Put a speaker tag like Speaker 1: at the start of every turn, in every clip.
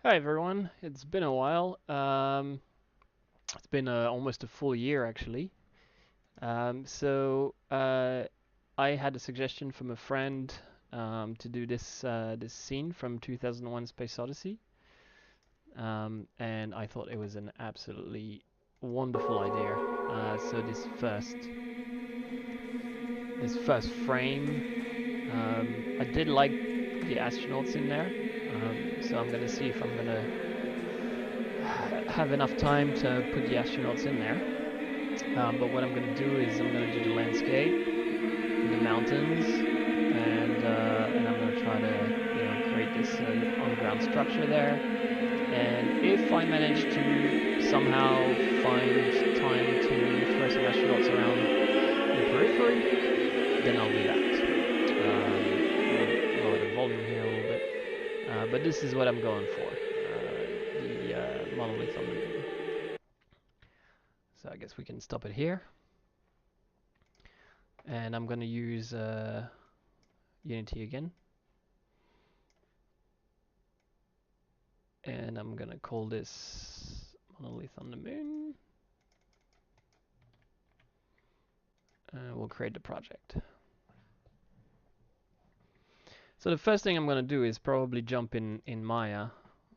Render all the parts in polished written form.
Speaker 1: Hi everyone, it's been a while. It's been almost a full year actually. So I had a suggestion from a friend to do this scene from 2001: Space Odyssey, and I thought it was an absolutely wonderful idea. So this first frame, I did like the astronauts in there. So I'm gonna see if I'm gonna have enough time to put the astronauts in there. But what I'm going to do is I'm going to do the landscape with the mountains, and I'm going to try to create this underground structure there. And if I manage to somehow find time to throw some astronauts around the periphery, then I'll do that. We'll lower the volume here a little bit, but this is what I'm going for. The monolith on the moon. So I guess we can stop it here. And I'm going to use Unity again. And I'm going to call this Monolith on the Moon. We'll create the project. So the first thing I'm going to do is probably jump in Maya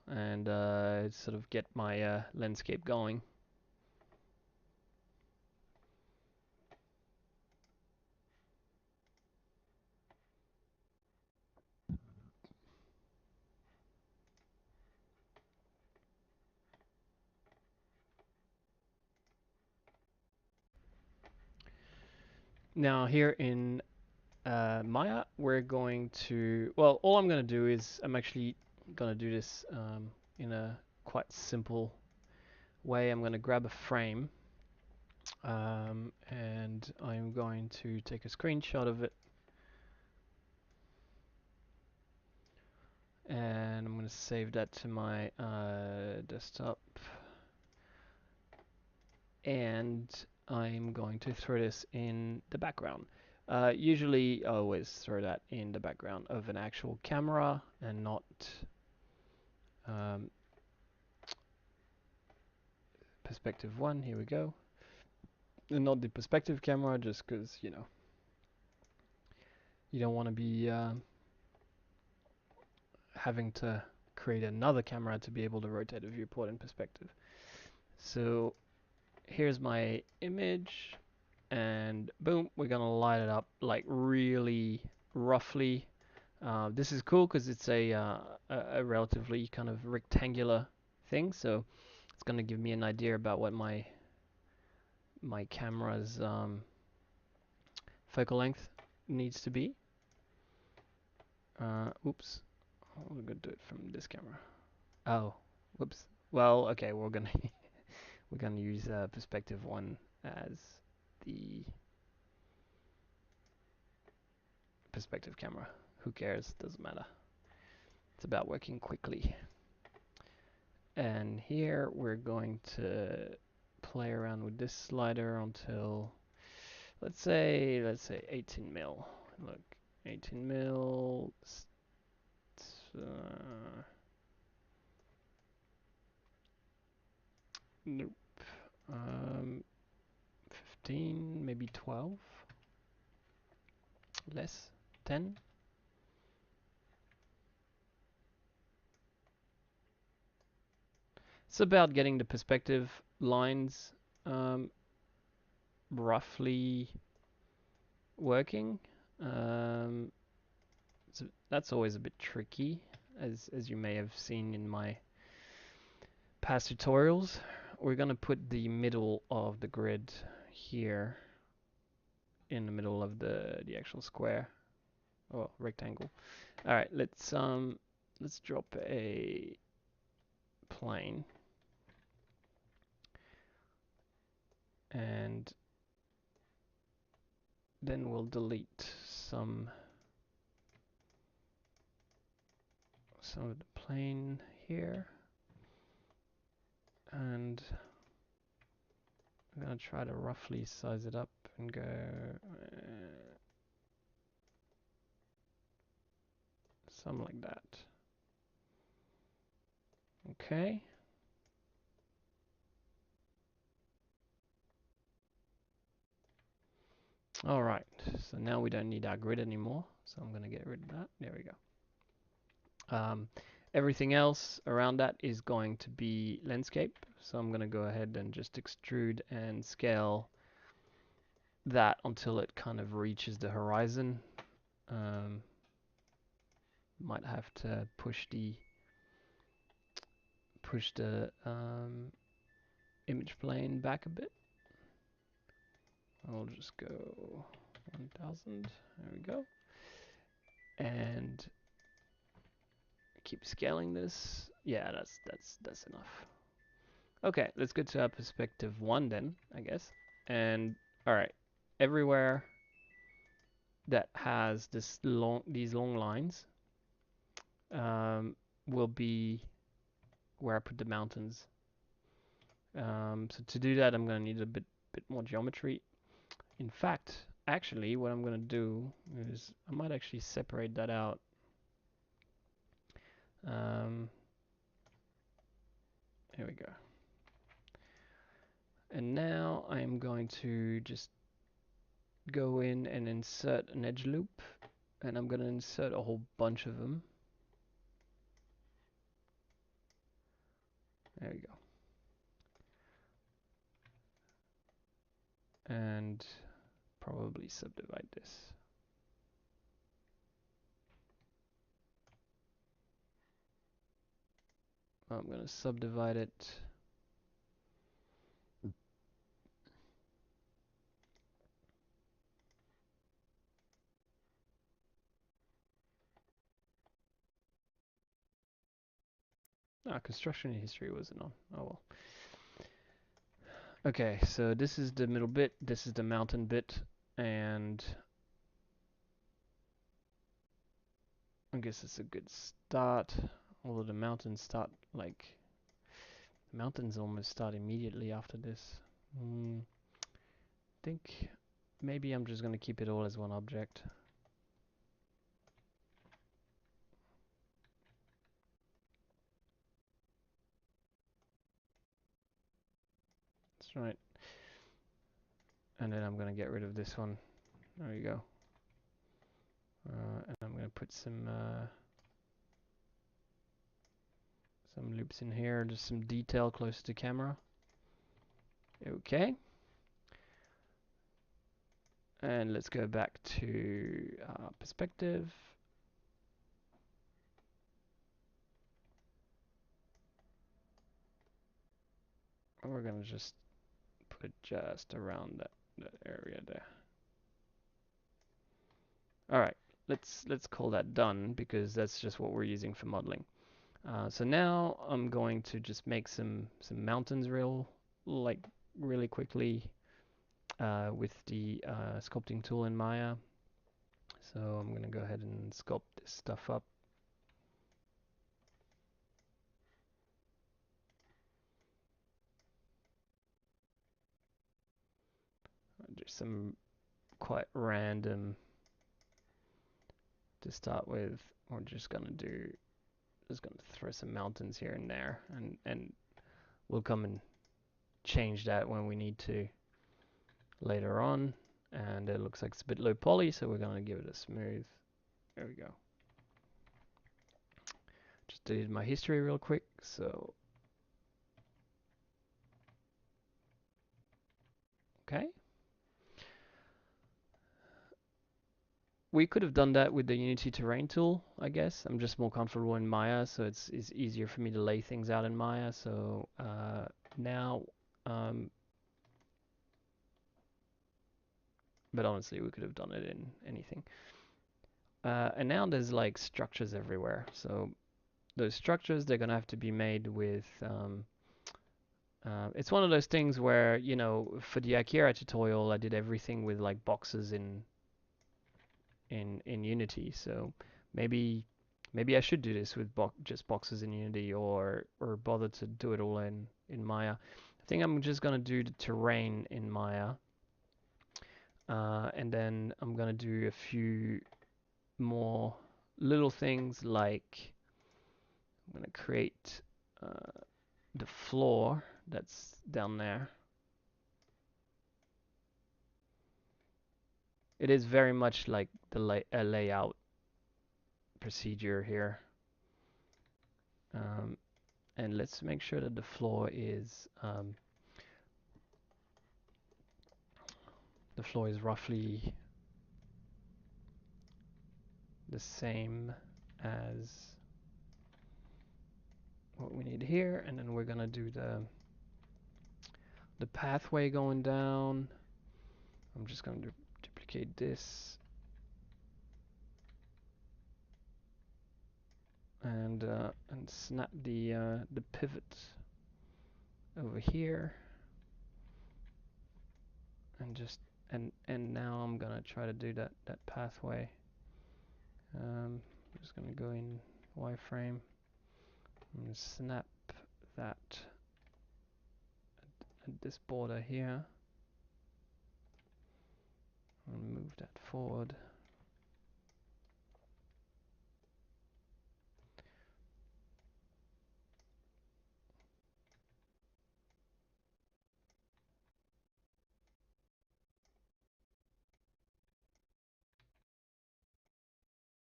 Speaker 1: and sort of get my landscape going. Now here in Maya, we're going to, well, all I'm going to do is I'm actually going to do this in a quite simple way. I'm going to grab a frame and I'm going to take a screenshot of it, and I'm going to save that to my desktop, and I'm going to throw this in the background. Usually I always throw that in the background of an actual camera and not um, perspective one. Here we go. And not the perspective camera, just because you don't want to be having to create another camera to be able to rotate a viewport in perspective. So here's my image, and boom, we're gonna light it up like really roughly. This is cool because it's a relatively kind of rectangular thing, so it's gonna give me an idea about what my camera's focal length needs to be. Oops, we're gonna do it from this camera. Oh, whoops. Well, okay, we're gonna we're gonna use perspective one as the perspective camera. Who cares? Doesn't matter. It's about working quickly. And here we're going to play around with this slider until let's say 18 mil. Look, 18 mil. Nope. 15, maybe 12. Less. 10. It's about getting the perspective lines roughly working. So that's always a bit tricky, as you may have seen in my past tutorials. We're gonna put the middle of the grid here in the middle of the actual square or rectangle. All right, let's drop a plane, and then we'll delete some of the plane here, and I'm gonna try to roughly size it up and go something like that. Okay. All right. So now we don't need our grid anymore. So I'm going to get rid of that. There we go. Everything else around that is going to be landscape. So I'm going to go ahead and just extrude and scale that until it kind of reaches the horizon. Might have to push the image plane back a bit. I'll just go 1000. There we go. And keep scaling this. Yeah, that's enough. Okay, let's go to our perspective 1 then, I guess. And all right, everywhere that has these long lines will be where I put the mountains. So to do that, I'm going to need a bit more geometry. In fact, actually, what I'm going to do is I might actually separate that out. Here we go. And now I'm going to just go in and insert an edge loop, and I'm going to insert a whole bunch of them. There we go. And probably subdivide this. I'm going to subdivide it. Construction history wasn't on. Oh well. Okay, so this is the middle bit, this is the mountain bit, and I guess it's a good start. Although the mountains start mountains almost start immediately after this. I think maybe I'm just going to keep it all as one object. That's right. And then I'm going to get rid of this one. There we go. And I'm going to put some loops in here, just some detail close to camera. Okay. And let's go back to perspective. We're going to just put it just around that area there. All right, let's call that done because that's just what we're using for modeling. So now I'm going to just make some mountains really quickly with the sculpting tool in Maya. So I'm going to go ahead and sculpt this stuff up. Just some quite random to start with. We're just going to throw some mountains here and there, and we'll come and change that when we need to later on. And it looks like it's a bit low poly, so we're going to give it a smooth. There we go. Just deleted my history real quick, so okay. We could have done that with the Unity terrain tool, I guess. I'm just more comfortable in Maya, so it's easier for me to lay things out in Maya. So now, but honestly, we could have done it in anything. And now there's like structures everywhere. So those structures, they're gonna have to be made with. It's one of those things where, you know, for the Akira tutorial, I did everything with like boxes in Unity. So maybe I should do this with just boxes in Unity, or bother to do it all in Maya. I think I'm just gonna do the terrain in Maya, and then I'm gonna do a few more little things like I'm gonna create the floor that's down there. It is very much like the layout procedure here. And let's make sure that the floor is roughly the same as what we need here, and then we're gonna do the pathway going down. I'm just going to duplicate this and snap the pivot over here, and just and now I'm gonna try to do that pathway. I'm just gonna go in wireframe and snap that at this border here and move that forward.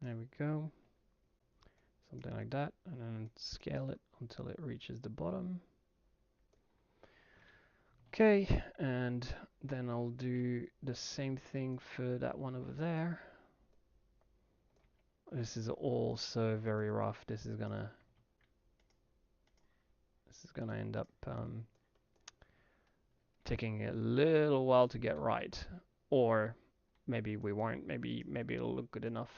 Speaker 1: There we go. Something like that, and then scale it until it reaches the bottom. Okay, and then I'll do the same thing for that one over there. This is also very rough. This is gonna end up taking a little while to get right, or maybe we won't. Maybe it'll look good enough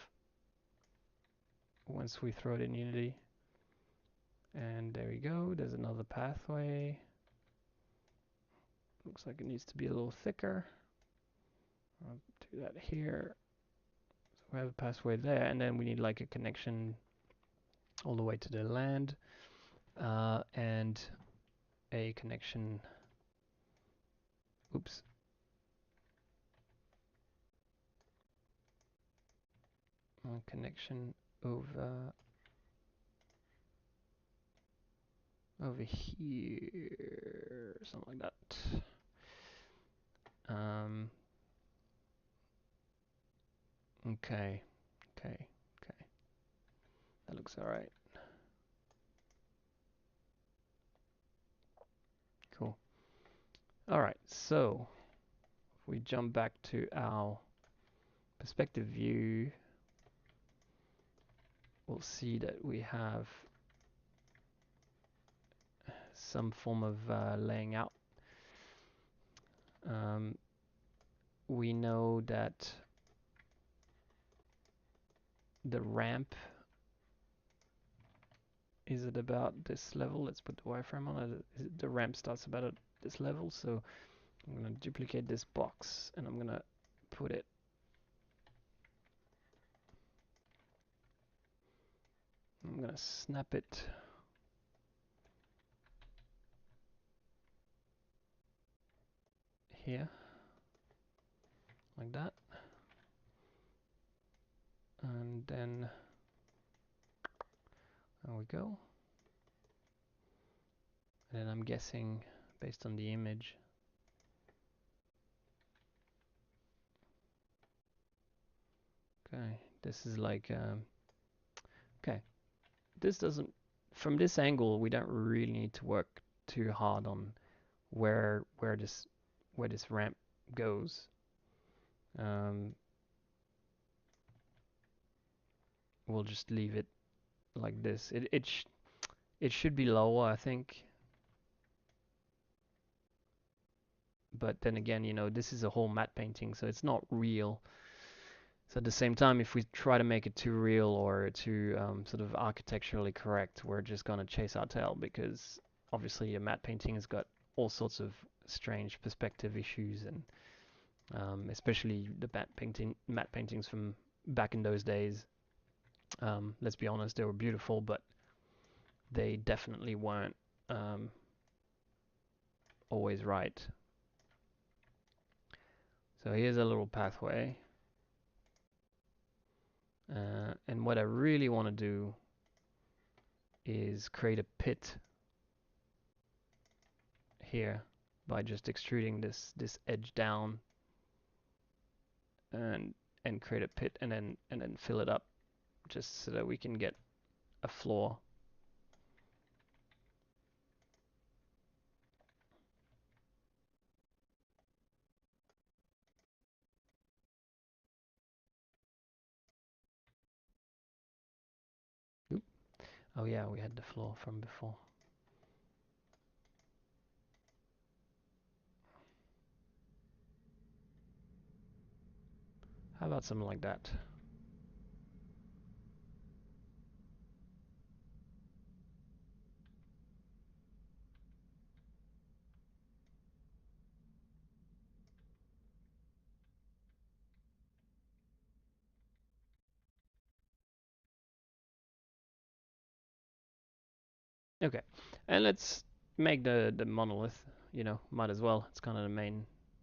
Speaker 1: once we throw it in Unity. And there we go. There's another pathway. Looks like it needs to be a little thicker. I'll do that here. So we have a pathway there, and then we need like a connection all the way to the land, and a connection. Oops. A connection over here, something like that. Okay. That looks all right. Cool. All right. So if we jump back to our perspective view, we'll see that we have some form of laying out. We know that the ramp is at about this level. Let's put the wireframe on it. The ramp starts about at this level, so I'm going to duplicate this box and I'm going to put it I'm going to snap it here like that, and then there we go. And then I'm guessing based on the image, okay, this is like okay, this doesn't, from this angle we don't really need to work too hard on where this ramp goes. We'll just leave it like this. It should be lower, I think. But then again, you know, this is a whole matte painting, so it's not real. So at the same time, if we try to make it too real or too sort of architecturally correct, we're just gonna chase our tail, because obviously a matte painting has got all sorts of strange perspective issues, and especially the matte paintings from back in those days. Let's be honest, they were beautiful, but they definitely weren't always right. So here's a little pathway. And what I really want to do is create a pit here by just extruding this edge down and create a pit and then fill it up just so that we can get a floor. Oop. Oh yeah, we had the floor from before. How about something like that? Okay, and let's make the monolith. You know, might as well. It's kind of the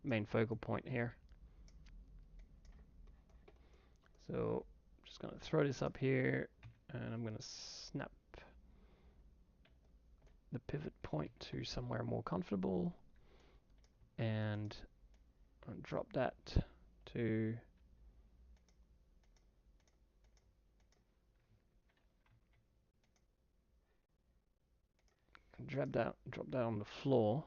Speaker 1: main focal point here. So I'm just gonna throw this up here, and I'm gonna snap the pivot point to somewhere more comfortable, and I'll drop that to drop that on the floor,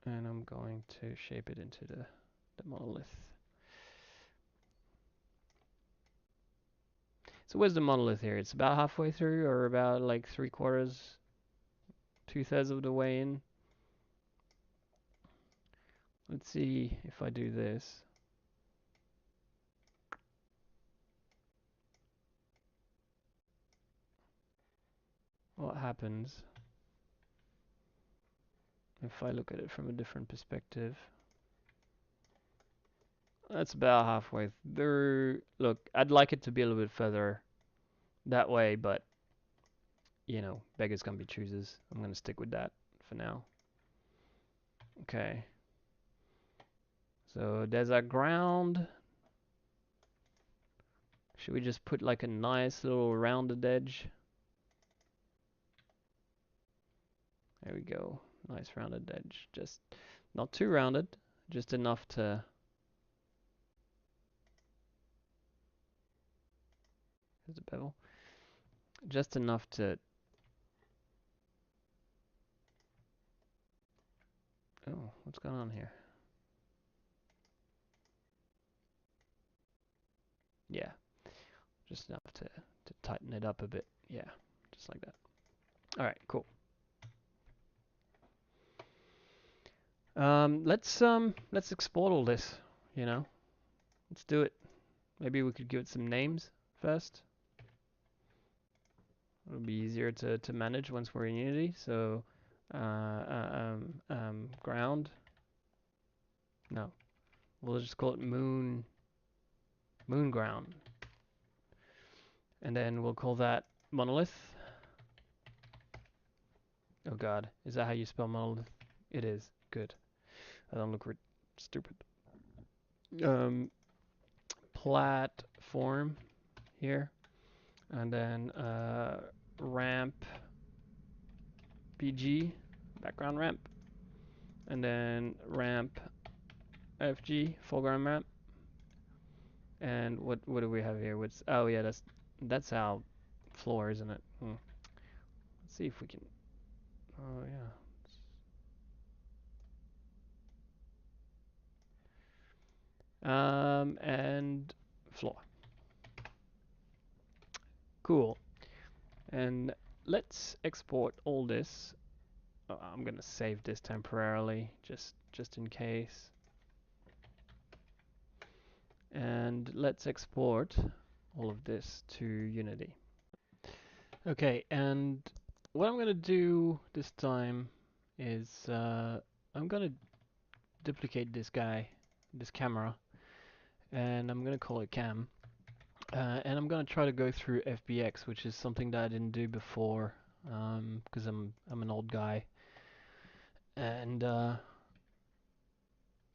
Speaker 1: and I'm going to shape it into the monolith. So where's the monolith here? It's about halfway through, or about like 3/4, 2/3 of the way in. Let's see if I do this. What happens if I look at it from a different perspective? That's about halfway through. Look, I'd like it to be a little bit further that way, but you know, beggars can't be choosers. I'm gonna stick with that for now. Okay. So there's our ground. Should we just put like a nice little rounded edge? There we go. Nice rounded edge. Just not too rounded, just enough to... There's a bevel. Just enough to... Oh, what's going on here? Yeah, just enough to tighten it up a bit. Yeah, just like that. All right, cool. Let's export all this, you know. Let's do it. Maybe we could give it some names first. It'll be easier to manage once we're in Unity. So, ground. No, we'll just call it moon ground. And then we'll call that monolith. Oh God, is that how you spell monolith? It is. Good. I don't look stupid. Platform here, and then ramp BG, background ramp, and then ramp FG, foreground ramp. And what do we have here? What's... Oh yeah, that's our floor, isn't it? Let's see if we can... Oh yeah. And floor. Cool. And let's export all this. I'm gonna save this temporarily, just in case. And let's export all of this to Unity. Okay, and what I'm gonna do this time is I'm gonna duplicate this guy, this camera, and I'm gonna call it cam. And I'm gonna try to go through FBX, which is something that I didn't do before, because I'm an old guy, and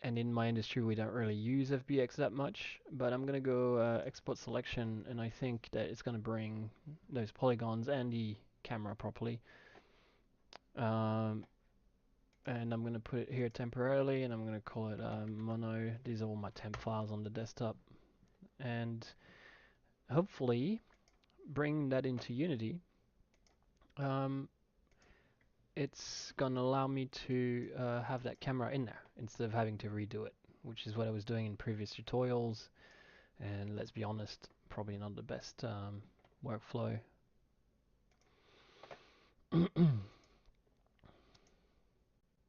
Speaker 1: in my industry we don't really use FBX that much. But I'm gonna go export selection, and I think that it's gonna bring those polygons and the camera properly. Um, and I'm going to put it here temporarily, and I'm going to call it mono. These are all my temp files on the desktop, and hopefully bring that into Unity. It's going to allow me to have that camera in there instead of having to redo it, which is what I was doing in previous tutorials. And let's be honest, probably not the best workflow.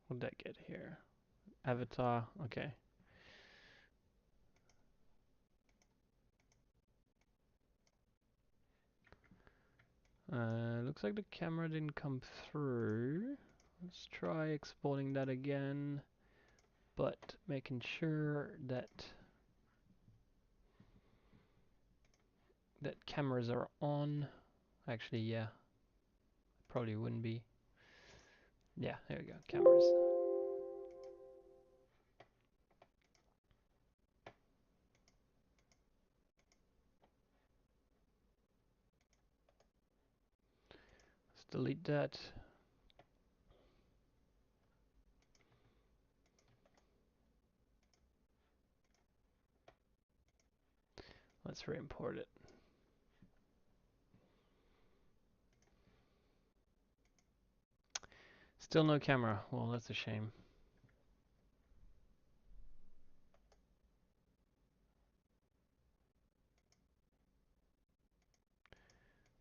Speaker 1: What did I get here? Avatar, okay. Looks like the camera didn't come through. Let's try exporting that again, but making sure that cameras are on. Actually, yeah, probably wouldn't be. Yeah, there we go, cameras. Let's delete that. Let's re-import it. Still no camera. Well, that's a shame.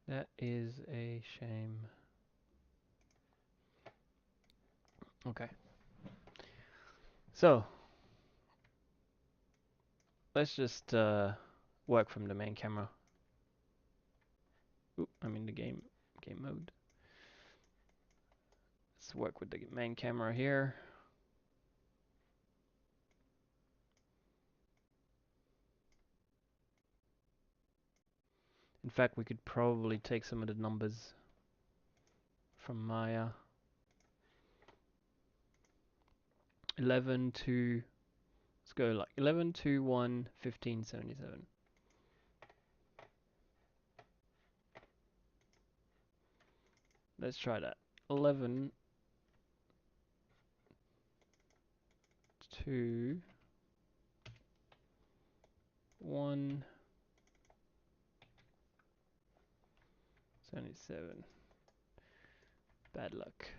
Speaker 1: That is a shame. Okay. So, let's just work from the main camera. Oop, I'm in the game mode. Let's work with the main camera here. In fact, we could probably take some of the numbers from Maya. 11 to, let's go like 11 to 1, 1577. Let's try that. 11 to 1, 77. Bad luck.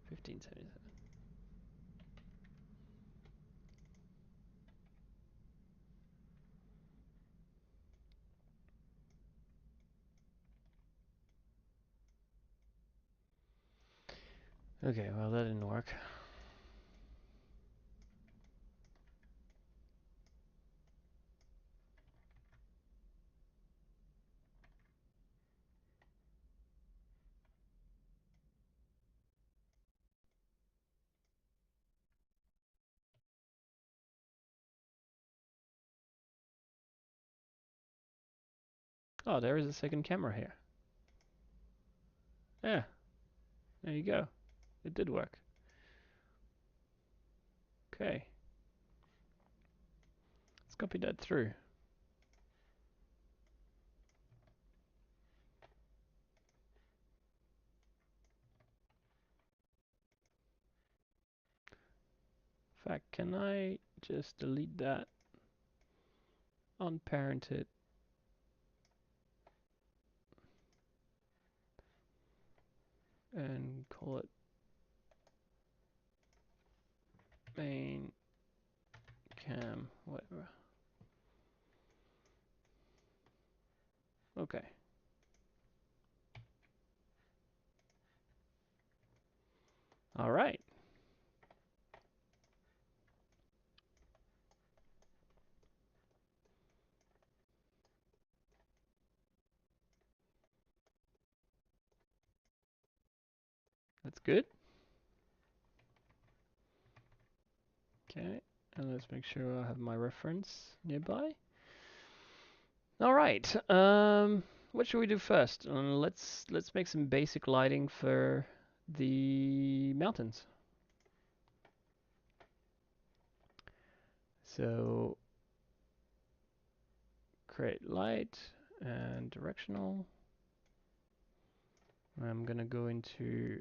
Speaker 1: 1577. Okay, well that didn't work. Oh, there is a second camera here. Yeah, there you go. It did work. Okay. Let's copy that through. In fact, can I just delete that, unparent it, and call it main cam, whatever. Okay. All right. That's good. Okay, and let's make sure I have my reference nearby. All right. What should we do first? Let's make some basic lighting for the mountains. So create light and directional. I'm gonna go into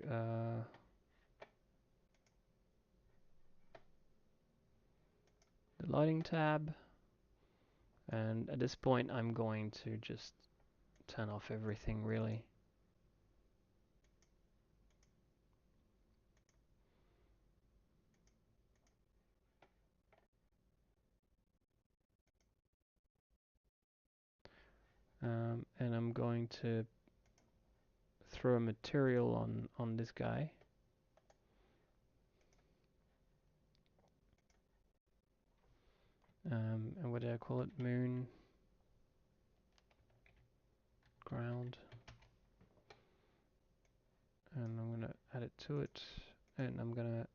Speaker 1: the lighting tab, and at this point I'm going to just turn off everything really. And I'm going to throw a material on this guy. And what do I call it? Moon ground. And I'm gonna add it to it, and I'm gonna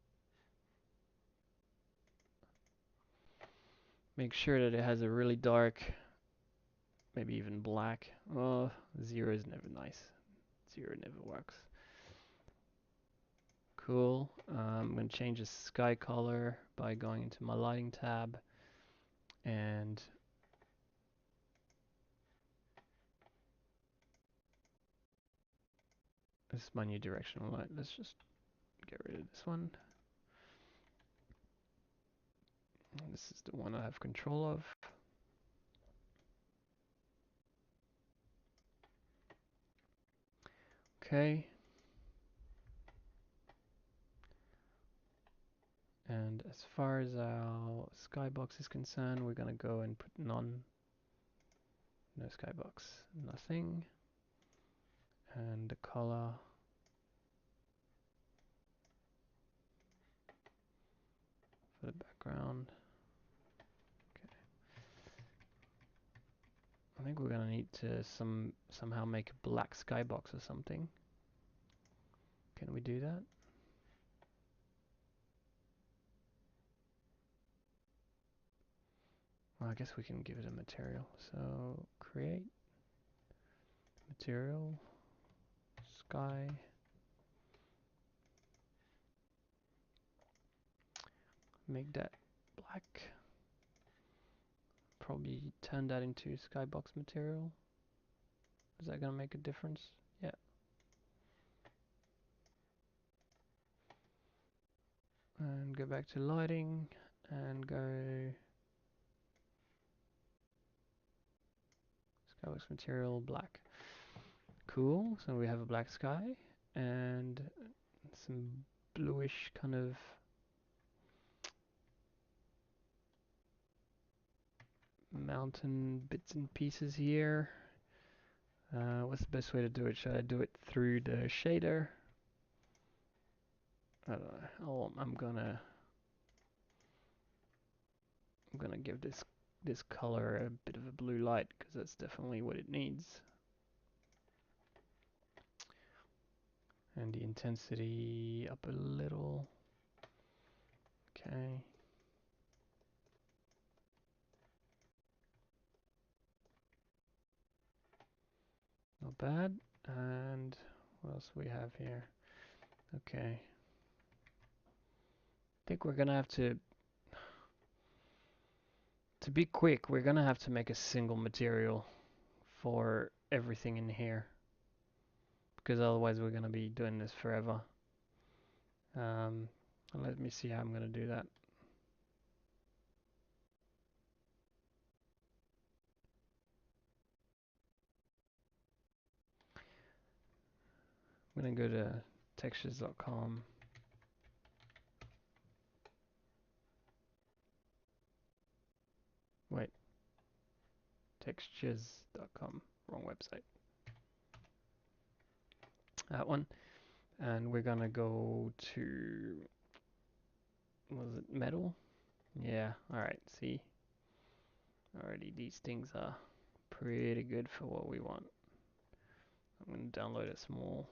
Speaker 1: make sure that it has a really dark, maybe even black. Oh, 0 is never nice. 0 never works. Cool. I'm going to change the sky color by going into my lighting tab, and this is my new directional light. Let's just get rid of this one. This is the one I have control of. Okay. And as far as our skybox is concerned, we're going to go and put none. No skybox. Nothing. And the color. For the background. Okay. I think we're going to need to somehow make a black skybox or something. Can we do that? Well, I guess we can give it a material. So create material, sky. Make that black. Probably turn that into skybox material. Is that gonna make a difference? Yeah. And go back to lighting and go skybox material black. Cool. So we have a black sky and some bluish kind of mountain bits and pieces here. What's the best way to do it? Should I do it through the shader? I don't know. I'm gonna give this color a bit of a blue light because that's definitely what it needs. And the intensity up a little. Okay. Not bad. And what else do we have here? Okay. I think we're gonna have to be quick, we're gonna have to make a single material for everything in here. Because otherwise we're gonna be doing this forever. Let me see how I'm gonna do that. I'm gonna go to textures.com. Wait, textures.com, wrong website. That one. And we're gonna go to, was it metal? Yeah, alright, see. Already these things are pretty good for what we want. I'm gonna download a small.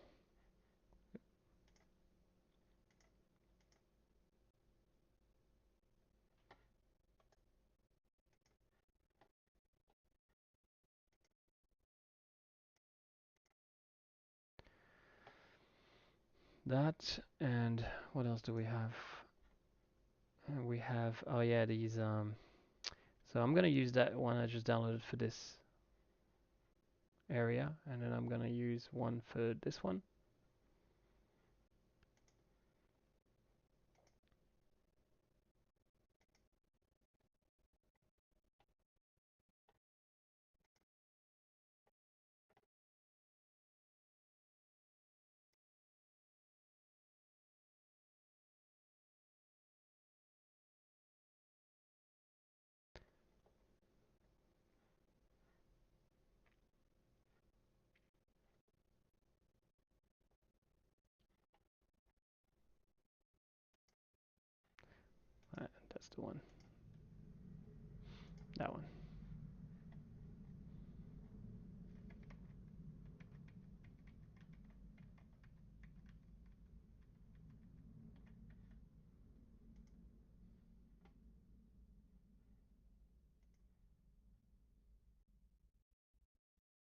Speaker 1: That, and what else do we have? We have, oh yeah, these, so I'm gonna use that one I just downloaded for this. area, and then I'm gonna use one for this one. That's the one. That one.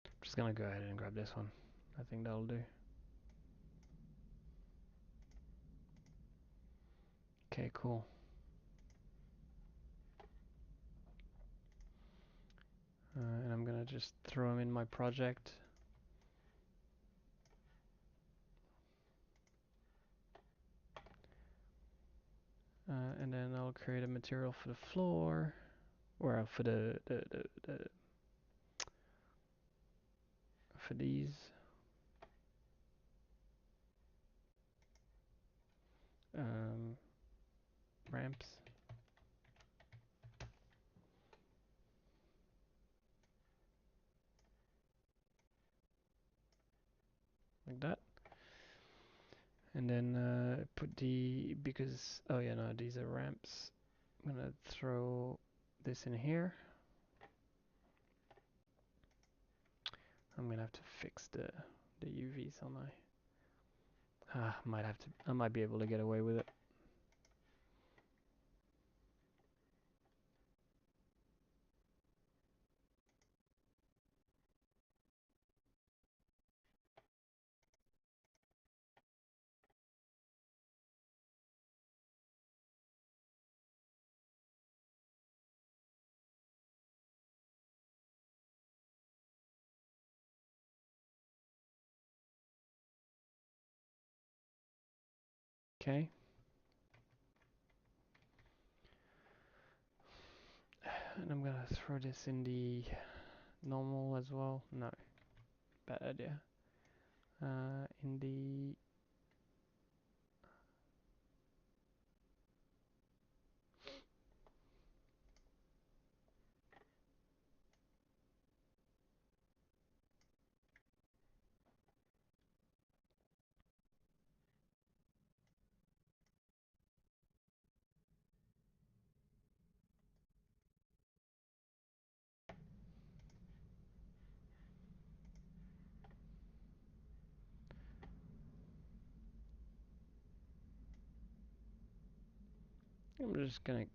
Speaker 1: I'm just gonna go ahead and grab this one. I think that'll do. Okay, cool. And I'm gonna just throw them in my project. And then I'll create a material for the floor, or for for these. Ramps. Like that. And then put because, oh yeah, no, these are ramps. I'm gonna throw this in here. I'm gonna have to fix the UVs on I might be able to get away with it. Okay. And I'm gonna throw this in the normal as well. No, bad idea. In the I'm just gonna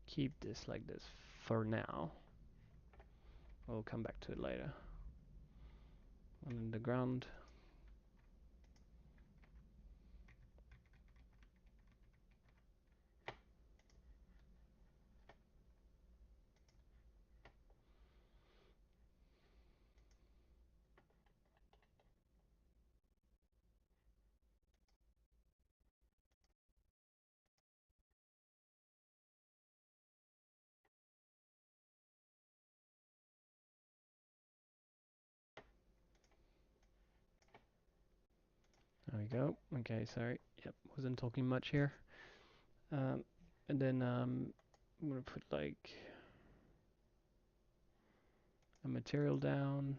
Speaker 1: keep this like this for now. We'll come back to it later. On the ground. There we go. Okay, sorry. Yep, wasn't talking much here. And then I'm gonna put like a material down,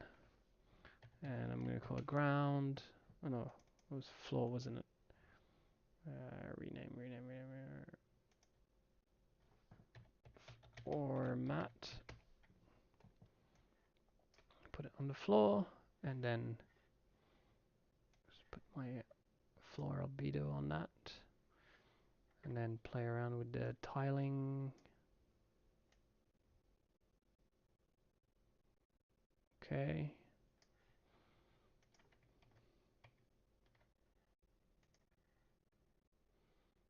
Speaker 1: and I'm gonna call it ground. Oh no, it was floor, wasn't it? Rename. Or mat. Put it on the floor, and then just put my floor albedo on that, and then play around with the tiling. Okay.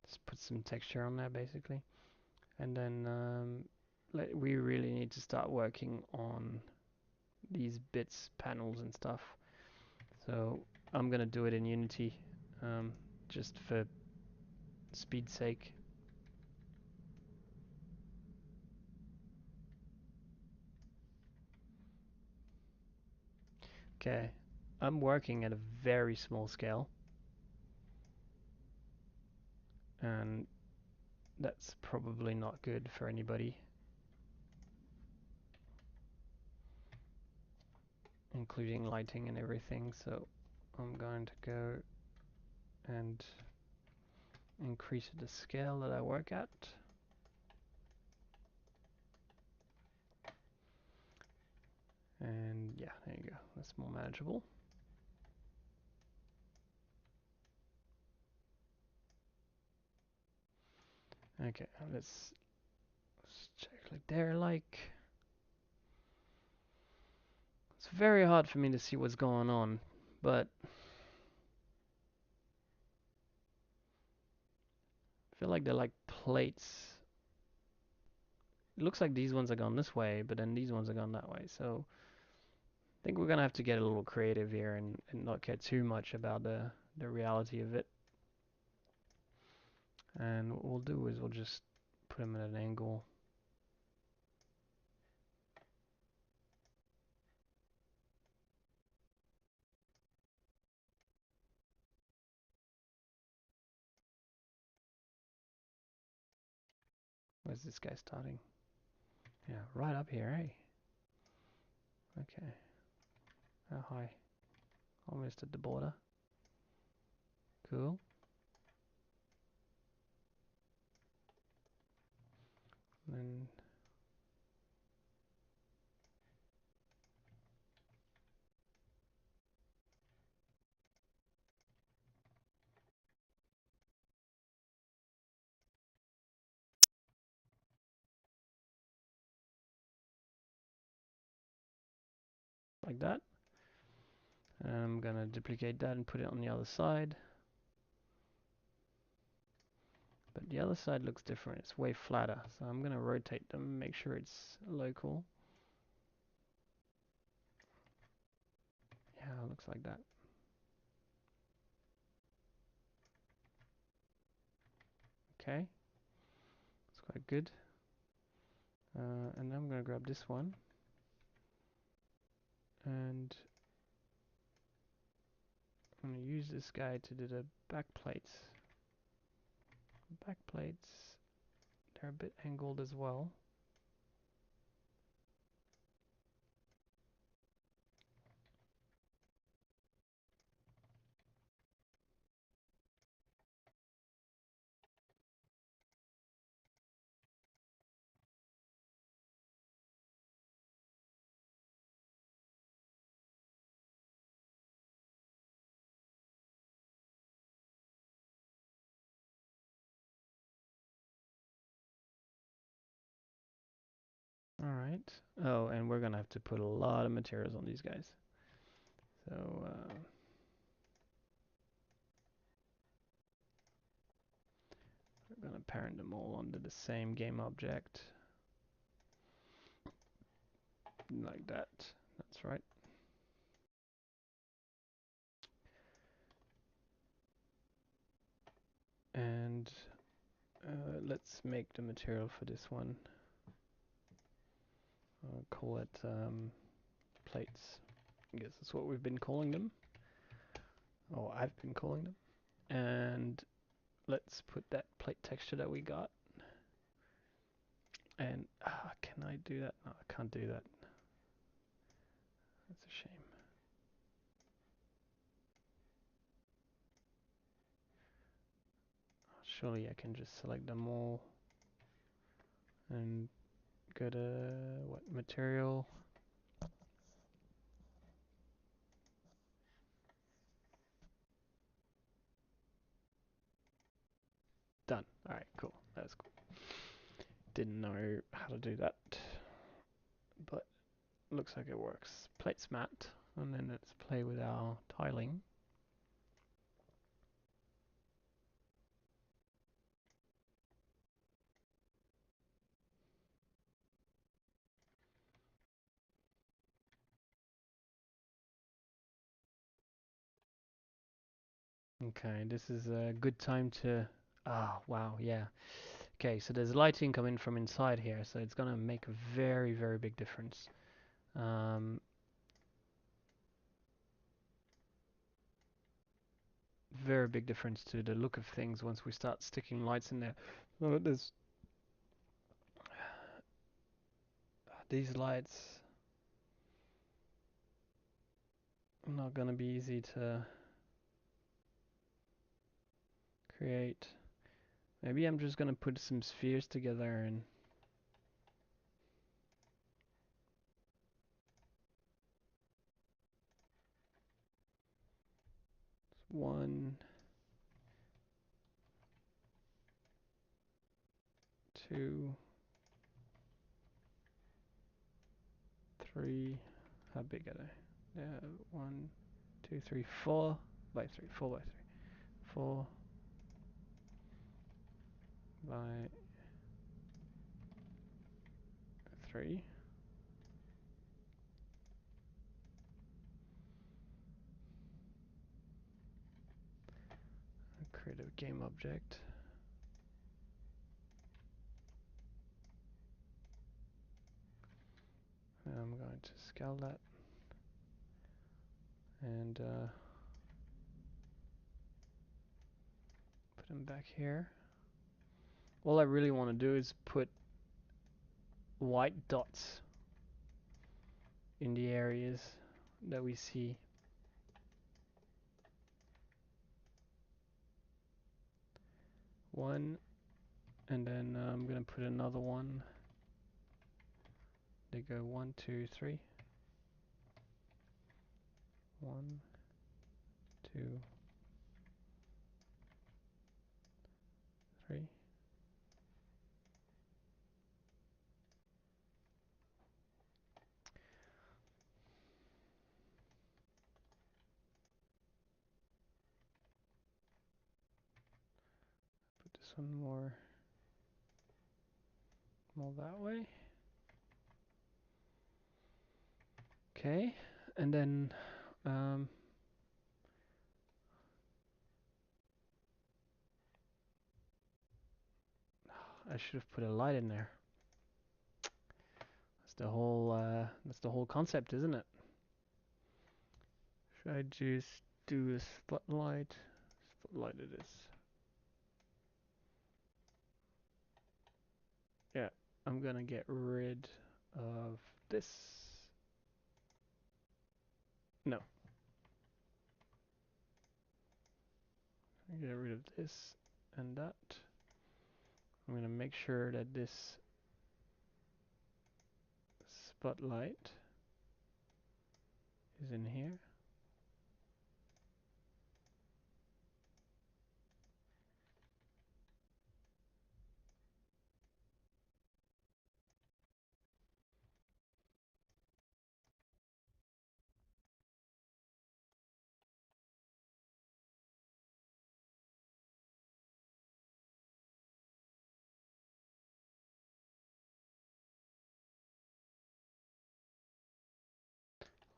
Speaker 1: Just put some texture on there basically, and then we really need to start working on these bits, panels and stuff. So I'm gonna do it in Unity, um, just for speed's sake. Okay, I'm working at a very small scale, and that's probably not good for anybody, including lighting and everything. So I'm going to go and increase the scale that I work at. And yeah, there you go. That's more manageable. Okay, let's check. Like they're like, it's very hard for me to see what's going on, but I feel like they're like plates. It looks like these ones are gone this way, but then these ones are gone that way. So I think we're gonna have to get a little creative here and not care too much about the reality of it. And what we'll do is we'll just put them at an angle. Where's this guy starting? Yeah, right up here, eh? Okay. How high? Almost at the border. Cool. And then like that. And I'm gonna duplicate that and put it on the other side. But the other side looks different. It's way flatter. So I'm gonna rotate them, make sure it's local. Yeah, it looks like that. Okay. It's quite good. And I'm gonna grab this one. And I'm gonna use this guy to do the back plates. Back plates, they're a bit angled as well. Alright. Oh, and we're gonna have to put a lot of materials on these guys. So, we're gonna parent them all under the same game object. Like that. That's right. And let's make the material for this one. I'll call it plates. I guess that's what we've been calling them. Oh, I've been calling them. And let's put that plate texture that we got. And can I do that? No, I can't do that. That's a shame. Surely I can just select them all and go to what material? Done. Alright, cool. That's cool. Didn't know how to do that, but looks like it works. Plates matte, and then let's play with our tiling. Okay, this is a good time to... Ah, wow, yeah. Okay, so there's lighting coming from inside here, so it's gonna make a very, very big difference. Um, Very big difference to the look of things once we start sticking lights in there. So there's these lights are not gonna be easy to create. Maybe I'm just gonna put some spheres together and 1, 2, 3. How big are they? 1, 2, 3, 4 by 3. 4 by 3. 4 by 3. Create a game object. I'm going to scale that and put them back here. All I really want to do is put white dots in the areas that we see. One, and then I'm gonna put another one. They go 1, 2, 3. 1, 2, 3. Put this one more that way. Okay, and then I should have put a light in there. That's the whole concept, isn't it? Should I just do a spotlight? Spotlight it is. Yeah, I'm gonna get rid of this. No. Get rid of this and that. I'm gonna make sure that this spotlight is in here.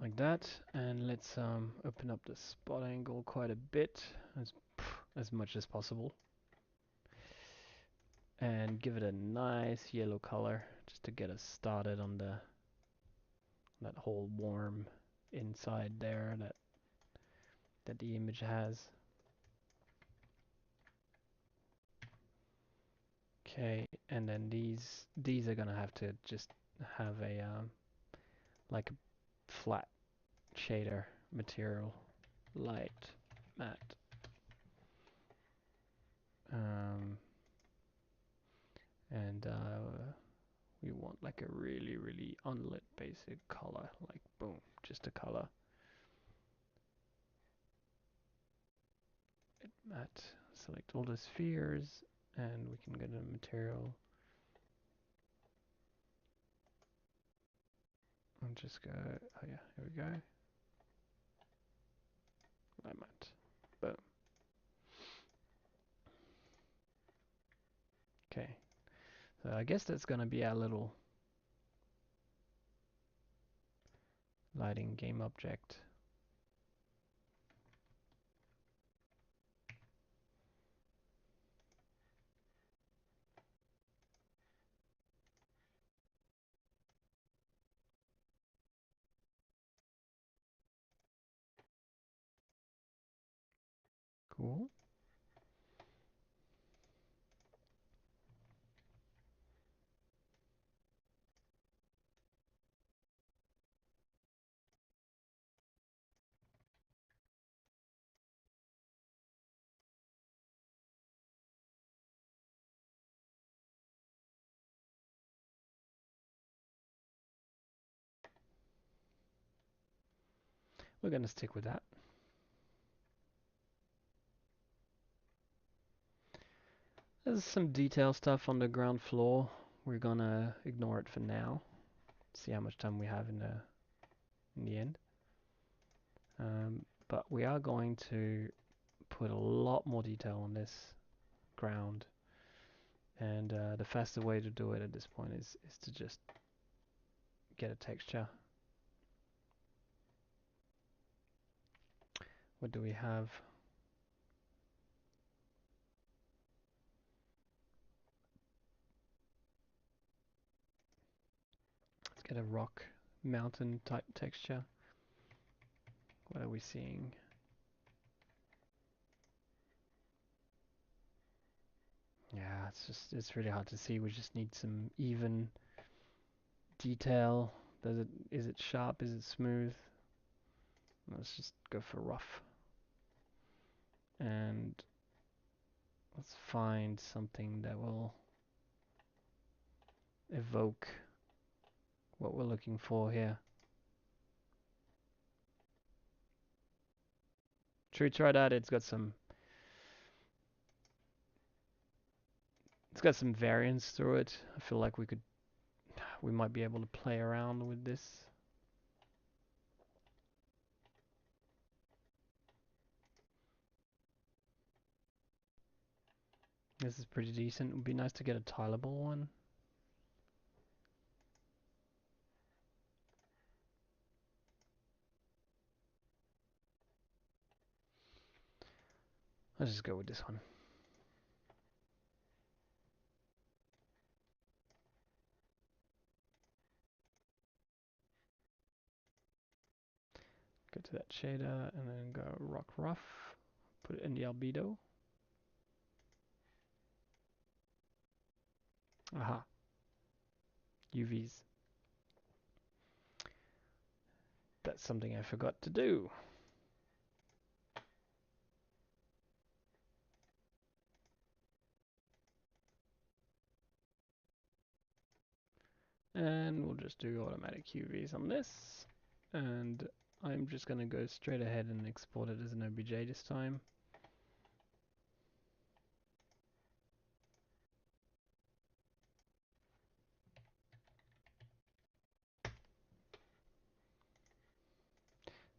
Speaker 1: Like that, and let's open up the spot angle quite a bit, as much as possible, and give it a nice yellow color just to get us started on that whole warm inside there that the image has. Okay, and then these are gonna have to just have a like a flat shader material, light, matte. And we want like a really, really unlit basic color, like boom, just a color. Matte, select all the spheres, and we can get a material. And just go, oh yeah, here we go. Light matte, boom. Okay, so I guess that's gonna be our little lighting game object. We're going to stick with that. There's some detail stuff on the ground floor. We're going to ignore it for now. See how much time we have in the end. But we are going to put a lot more detail on this ground. And the faster way to do it at this point is to just get a texture. What do we have? Let's get a rock mountain type texture. What are we seeing? Yeah, it's really hard to see. We just need some even detail. Is it sharp? Is it smooth? Let's just go for rough. And let's find something that will evoke what we're looking for here. Should we try that? It's got some variance through it. I feel like we might be able to play around with this. This is pretty decent. It would be nice to get a tileable one. I'll just go with this one. Go to that shader and then go rock rough. Put it in the albedo. Aha. UVs. That's something I forgot to do. And we'll just do automatic UVs on this. And I'm just going to go straight ahead and export it as an OBJ this time.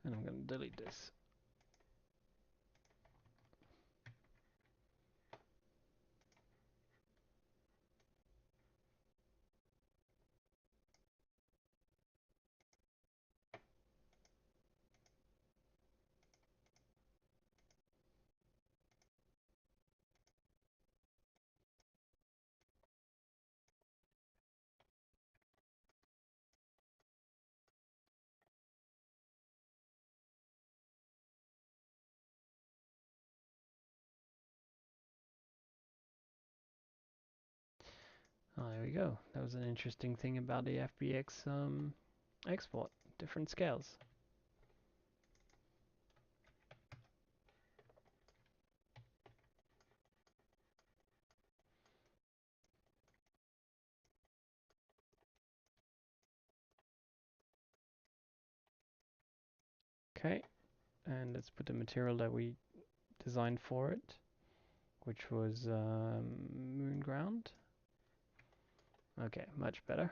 Speaker 1: And I'm going to delete this. Oh, there we go. That was an interesting thing about the FBX export. Different scales. Okay, and let's put the material that we designed for it, which was moon ground. Okay, much better.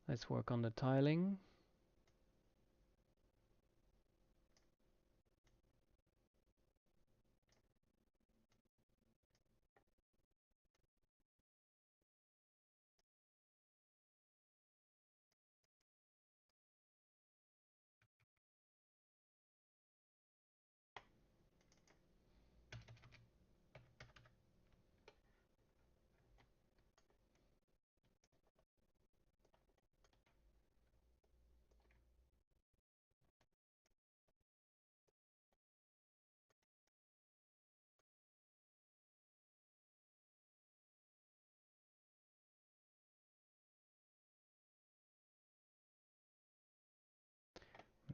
Speaker 1: Let's work on the tiling.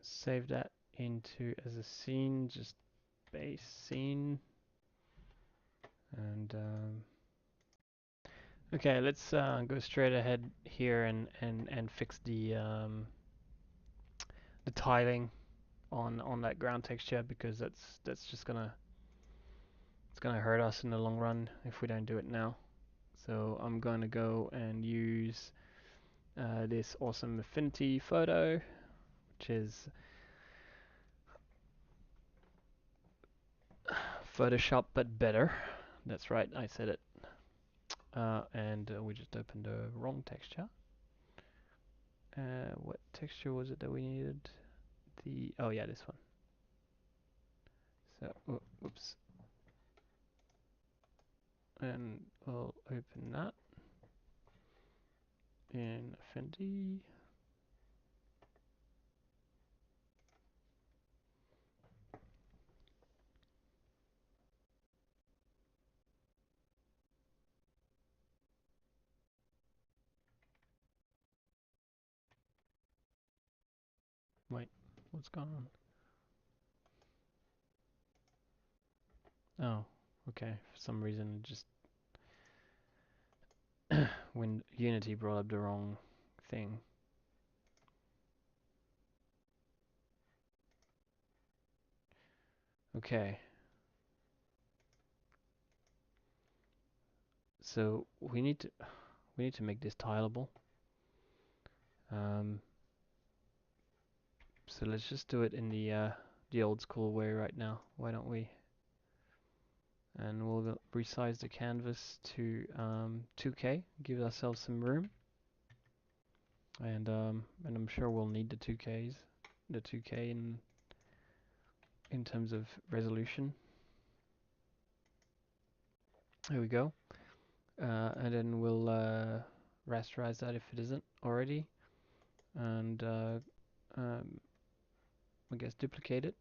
Speaker 1: Save that into as a scene, just base scene, and Okay, let's go straight ahead here and fix the tiling on that ground texture, because that's just gonna it's gonna hurt us in the long run if we don't do it now. So I'm going to go and use this awesome affinity photo, which is Photoshop but better. That's right, I said it. And we just opened the wrong texture. What texture was it that we needed? Oh yeah, this one. So, oops. And we'll open that in Affinity. Wait, what's going on? Oh, okay. For some reason, it just when Unity brought up the wrong thing. Okay. So we need to make this tileable. Um, so let's just do it in the old school way right now. Why don't we? And we'll resize the canvas to 2K. Give ourselves some room. And I'm sure we'll need the 2K in terms of resolution. There we go. And then we'll rasterize that if it isn't already, and I guess duplicate it.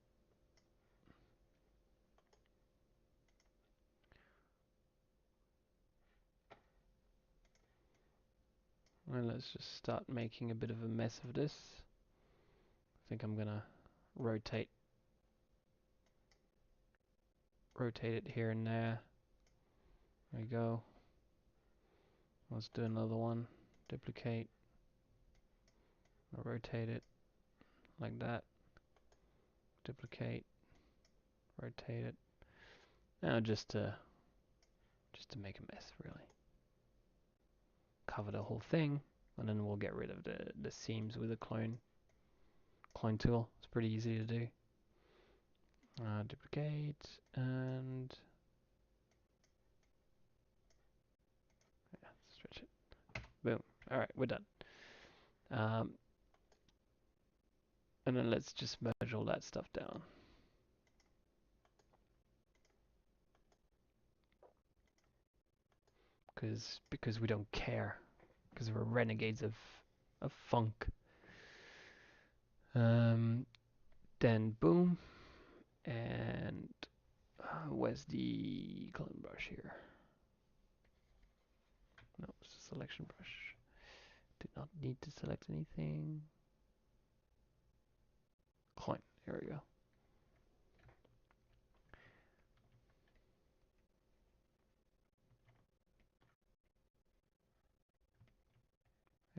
Speaker 1: And let's just start making a bit of a mess of this. I think I'm gonna rotate it here and there. There we go. Let's do another one. Duplicate. Rotate it like that. Duplicate. Rotate it. Now just to make a mess, really. Cover the whole thing, and then we'll get rid of the seams with a clone tool. It's pretty easy to do. Duplicate and yeah, stretch it. Boom. All right, we're done. Um, and then let's just merge all that stuff down. Because we don't care. Because we're renegades of funk. Then boom. And where's the clone brush here? No, it's a selection brush. Did not need to select anything. Clone. Here we go.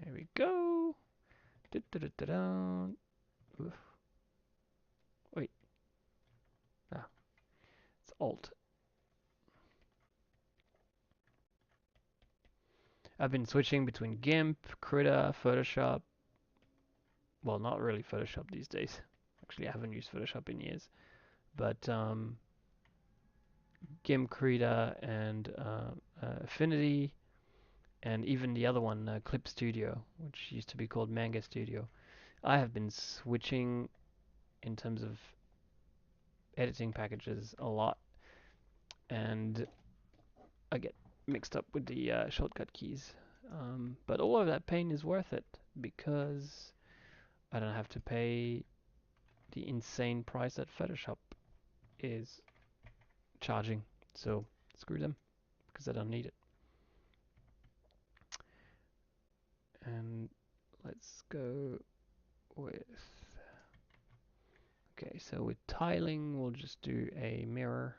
Speaker 1: There we go. Oof. Wait. Ah, it's Alt. I've been switching between GIMP, Krita, Photoshop. Well, not really Photoshop these days. Actually, I haven't used Photoshop in years. But GIMP, Krita, and Affinity, and even the other one, Clip Studio, which used to be called Manga Studio. I have been switching in terms of editing packages a lot, and I get mixed up with the shortcut keys. But all of that pain is worth it because I don't have to pay the insane price that Photoshop is charging. So screw them because I don't need it. And let's go with, okay, so with tiling we'll just do a mirror.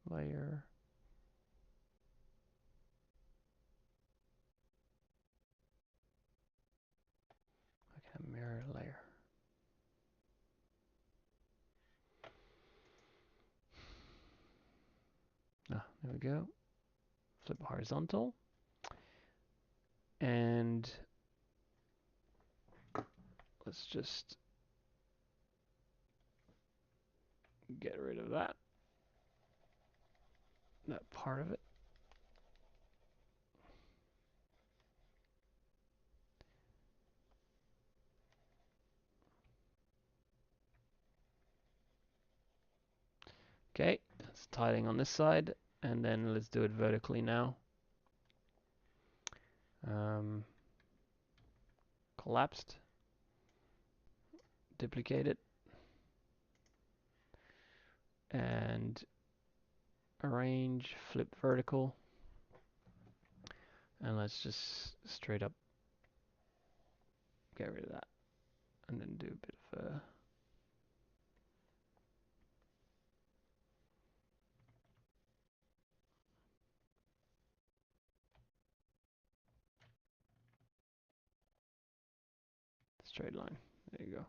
Speaker 1: layer. Okay, mirror layer. Ah, there we go. Flip horizontal. And let's just get rid of that part of it. Okay, it's tiling on this side, and then let's do it vertically now. Collapsed, duplicate it, and arrange, flip vertical, and let's just straight up get rid of that, and then do a bit of a straight line. There you go.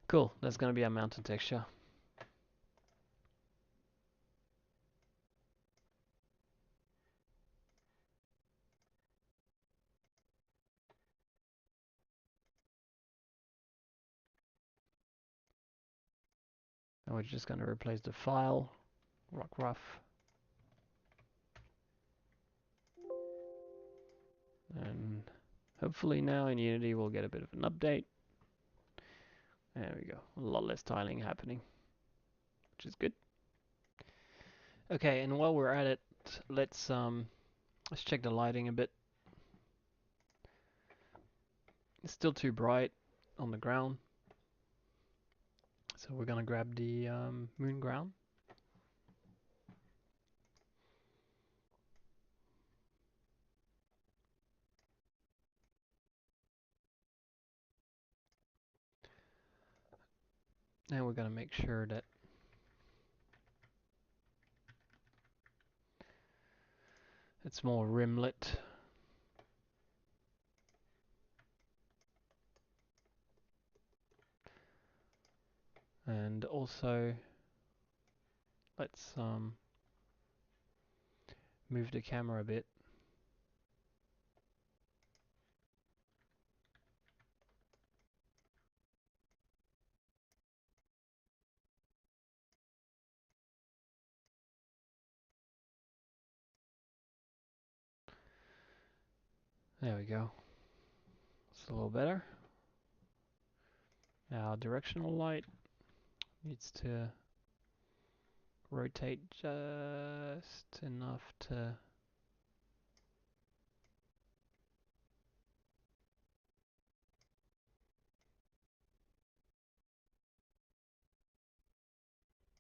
Speaker 1: Cool, that's going to be our mountain texture. And we're just going to replace the file, rock rough. And hopefully now in Unity we'll get a bit of an update. There we go, a lot less tiling happening, which is good. Okay, and while we're at it, let's check the lighting a bit. It's still too bright on the ground, so we're gonna grab the moon ground. And we're gonna make sure that it's more rimlet. And also, let's move the camera a bit. There we go. It's a little better. Now directional light needs to rotate just enough to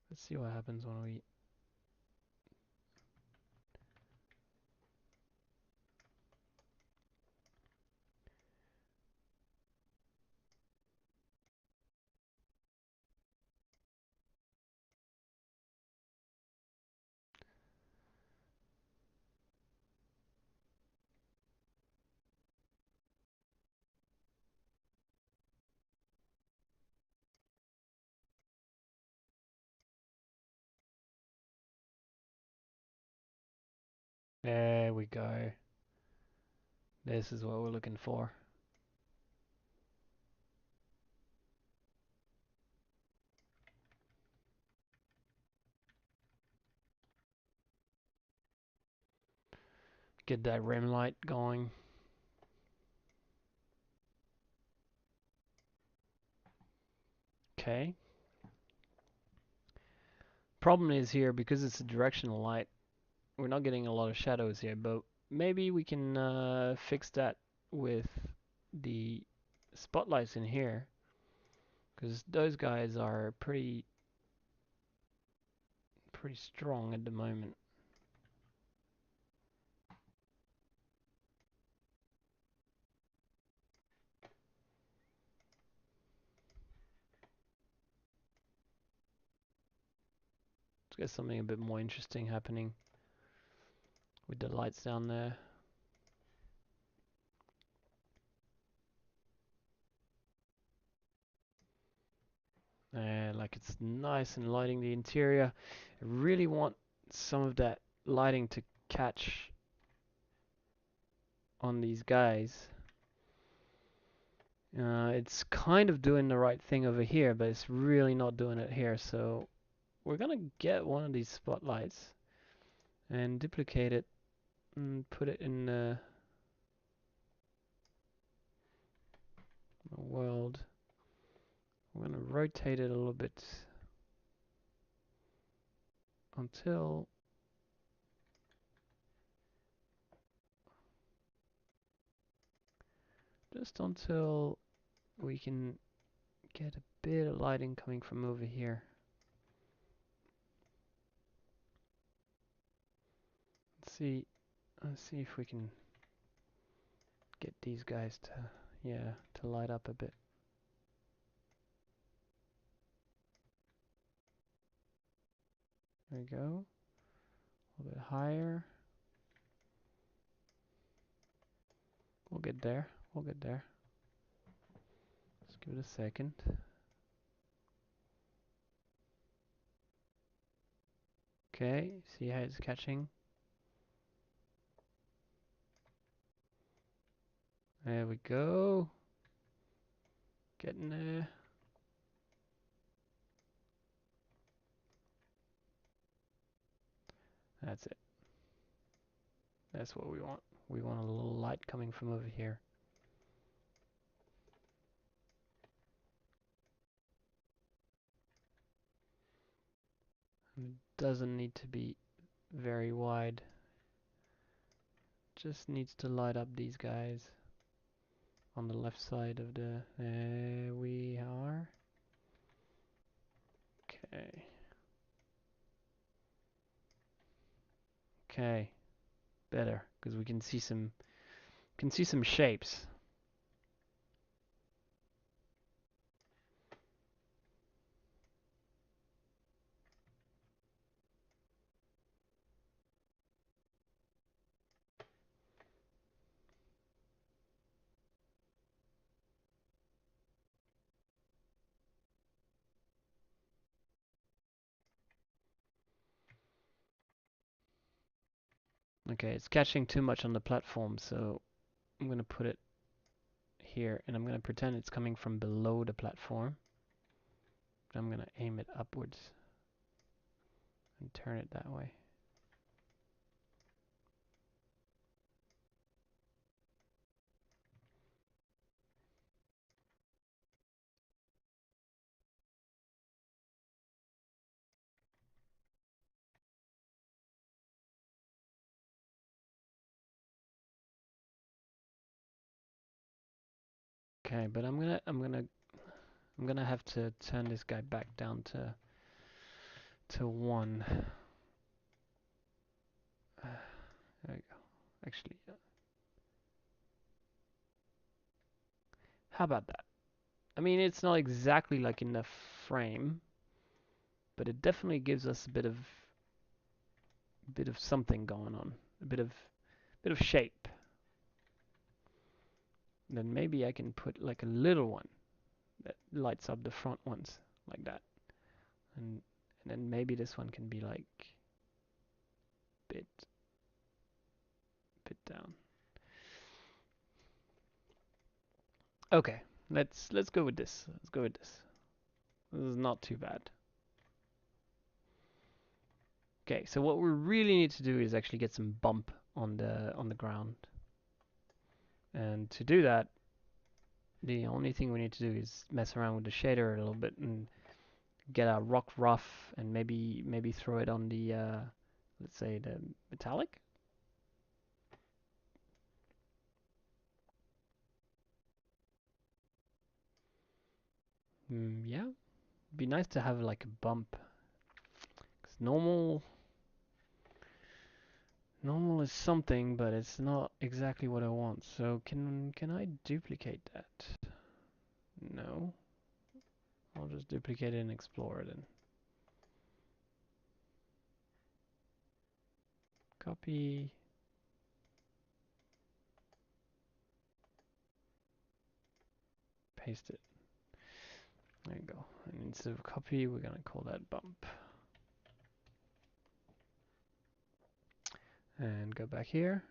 Speaker 1: let's see what happens when we there we go. This is what we're looking for. Get that rim light going. Okay. Problem is here, because it's a directional light, we're not getting a lot of shadows here, but maybe we can fix that with the spotlights in here, because those guys are pretty strong at the moment. Let's get something a bit more interesting happening with the lights down there. Like it's nice and lighting the interior. I really want some of that lighting to catch on these guys. It's kind of doing the right thing over here, but it's really not doing it here. So we're gonna get one of these spotlights and duplicate it and put it in the world. We're gonna rotate it a little bit until just until we can get a bit of lighting coming from over here. Let's see if we can get these guys to, yeah, to light up a bit. There we go. A little bit higher. We'll get there. We'll get there. Just give it a second. Okay, see how it's catching? There we go. Getting there. That's it. That's what we want. We want a little light coming from over here. And it doesn't need to be very wide. Just needs to light up these guys on the left side of the... There we are. Okay. Okay. Better, because we can see some shapes. Okay, it's catching too much on the platform, so I'm going to put it here, and I'm going to pretend it's coming from below the platform. I'm going to aim it upwards and turn it that way. Okay, but I'm gonna have to turn this guy back down to 1. There we go. Actually, how about that? I mean, it's not exactly like in the frame, but it definitely gives us a bit of something going on, a bit of shape. And then maybe I can put like a little one that lights up the front ones like that, and then maybe this one can be like bit down. Okay, let's go with this. Let's go with this. This is not too bad. Okay, so what we really need to do is actually get some bump on the ground. And to do that, the only thing we need to do is mess around with the shader a little bit and get a rock rough and maybe throw it on the let's say the metallic. Yeah, it'd be nice to have like a bump. 'Cause normal is something, but it's not exactly what I want. So can I duplicate that? No. I'll just duplicate it and explore it. And Copy. Paste it. There you go. And instead of copy, we're going to call that bump. And go back here.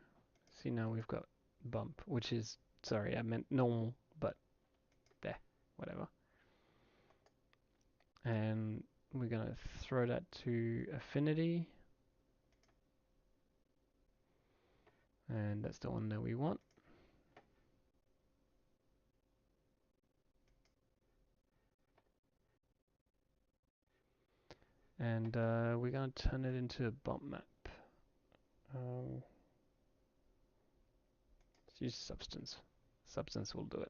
Speaker 1: See, now we've got bump, which is, sorry, I meant normal, but there, whatever. And we're going to throw that to affinity. And that's the one that we want. And we're going to turn it into a bump map. Let's use substance. Substance will do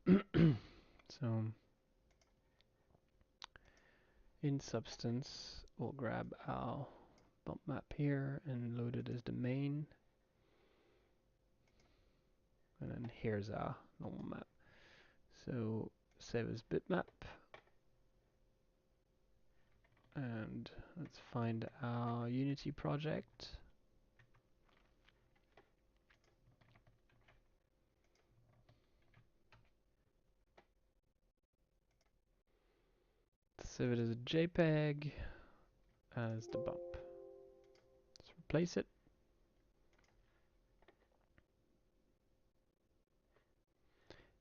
Speaker 1: it. So in substance, we'll grab our bump map here and load it as the main. And then here's our normal map. So save as bitmap. And let's find our Unity project. Save it as a JPEG as the bump. Let's replace it.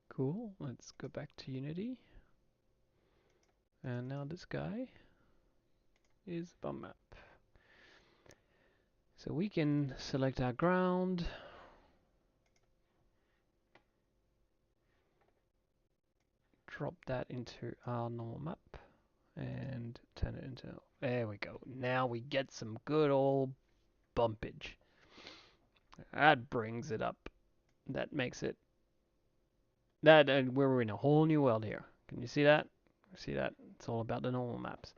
Speaker 1: Cool. Let's go back to Unity. And now this guy is the bump map. So we can select our ground. Drop that into our normal map and turn it into, there we go. Now we get some good old bumpage. That brings it up. That makes it, that we're in a whole new world here. Can you see that? See that? It's all about the normal maps.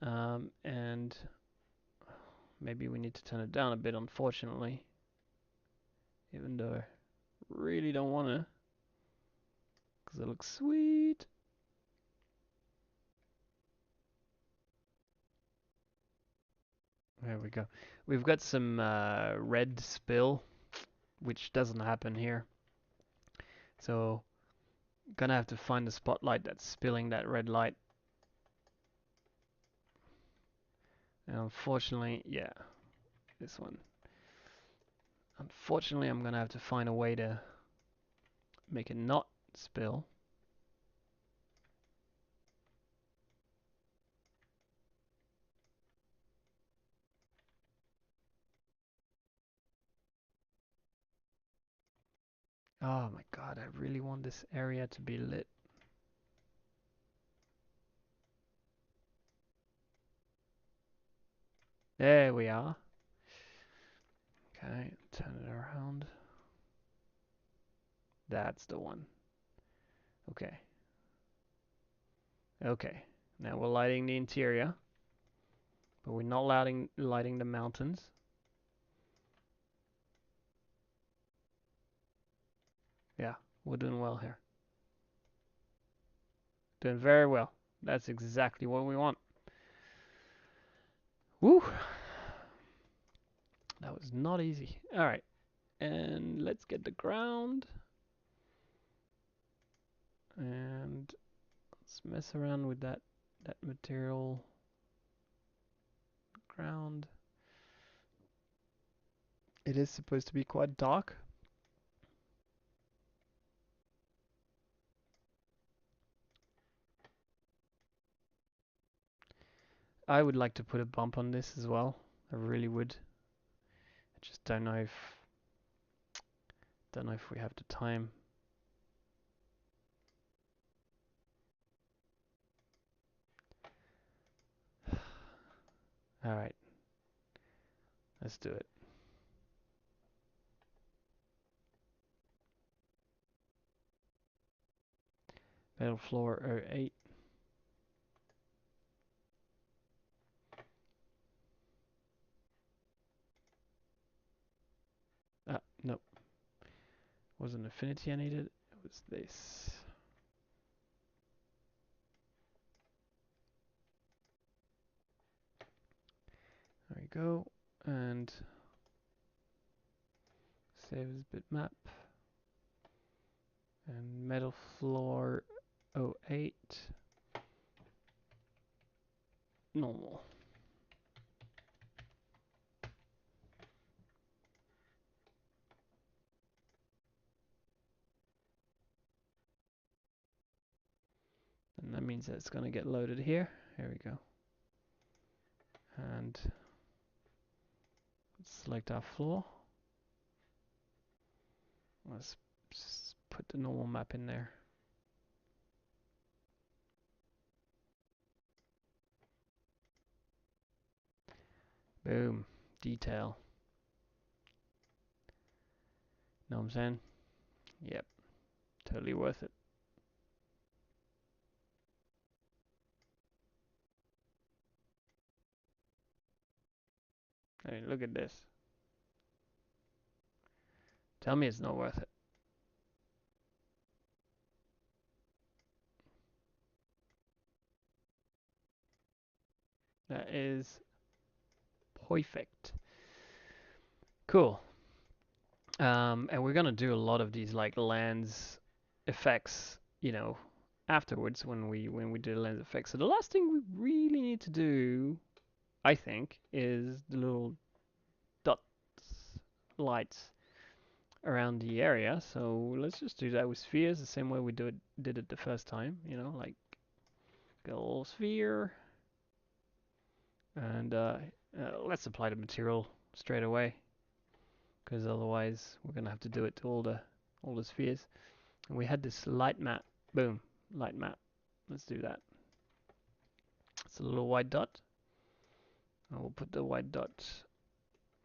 Speaker 1: And maybe we need to turn it down a bit, unfortunately. Even though I really don't want to. Because it looks sweet. There we go. We've got some red spill, which doesn't happen here. So, gonna have to find the spotlight that's spilling that red light. And unfortunately, yeah, this one. Unfortunately, I'm gonna have to find a way to make it not spill. Oh my god, I really want this area to be lit. There we are. Okay, turn it around. That's the one. Okay. Okay, now we're lighting the interior, but we're not lighting the mountains. Yeah, we're doing well here. Doing very well. That's exactly what we want. Woo! That was not easy. Alright, and let's get the ground. And let's mess around with that material. Ground. It is supposed to be quite dark. I would like to put a bump on this as well. I really would. I just don't know if we have the time. Alright. Let's do it. Metal floor 08. Ah, nope. Wasn't affinity I needed. It was this. go, and save as bitmap, and metal floor 08, normal. And that means that it's going to get loaded here. Here we go. And let's select our floor. Let's put the normal map in there. Boom. Detail. Know what I'm saying? Yep. Totally worth it. I mean, look at this. Tell me it's not worth it. That is perfect. Cool. And we're gonna do a lot of these like lens effects, you know, afterwards when we do the lens effects. So the last thing we really need to do, I think, is the little dots lights around the area. So let's just do that with spheres the same way we did it the first time, you know, like a little sphere, and let's apply the material straight away, because otherwise we're gonna have to do it to all the spheres. And we had this light map. Boom, light map. Let's do that. It's a little white dot. And we'll put the white dot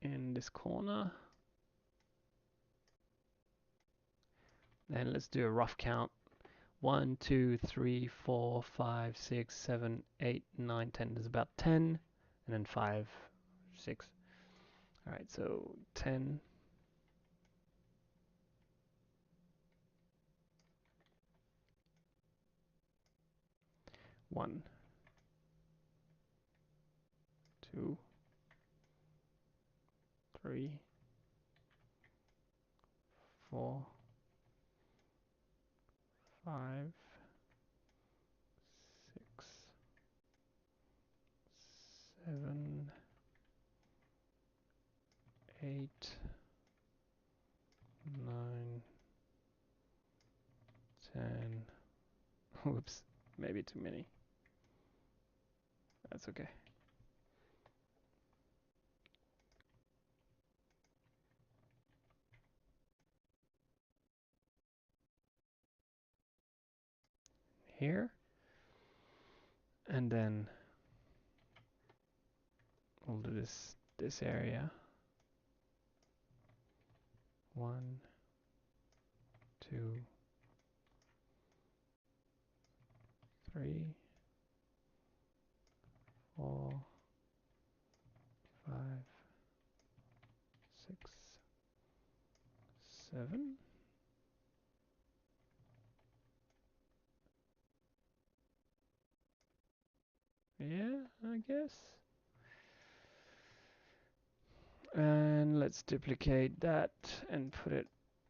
Speaker 1: in this corner. Then let's do a rough count. 1, 2, 3, 4, 5, 6, 7, 8, 9, 10. There's about 10. And then 5, 6. Alright, so 10. 1, 2, 3, 4, 5, 6, 7, 8, 9, 10. Whoops, maybe too many. That's okay. Here. And then we'll do this area. 1, 2, 3, 4, 5, 6, 7. Yeah, I guess. And let's duplicate that and put it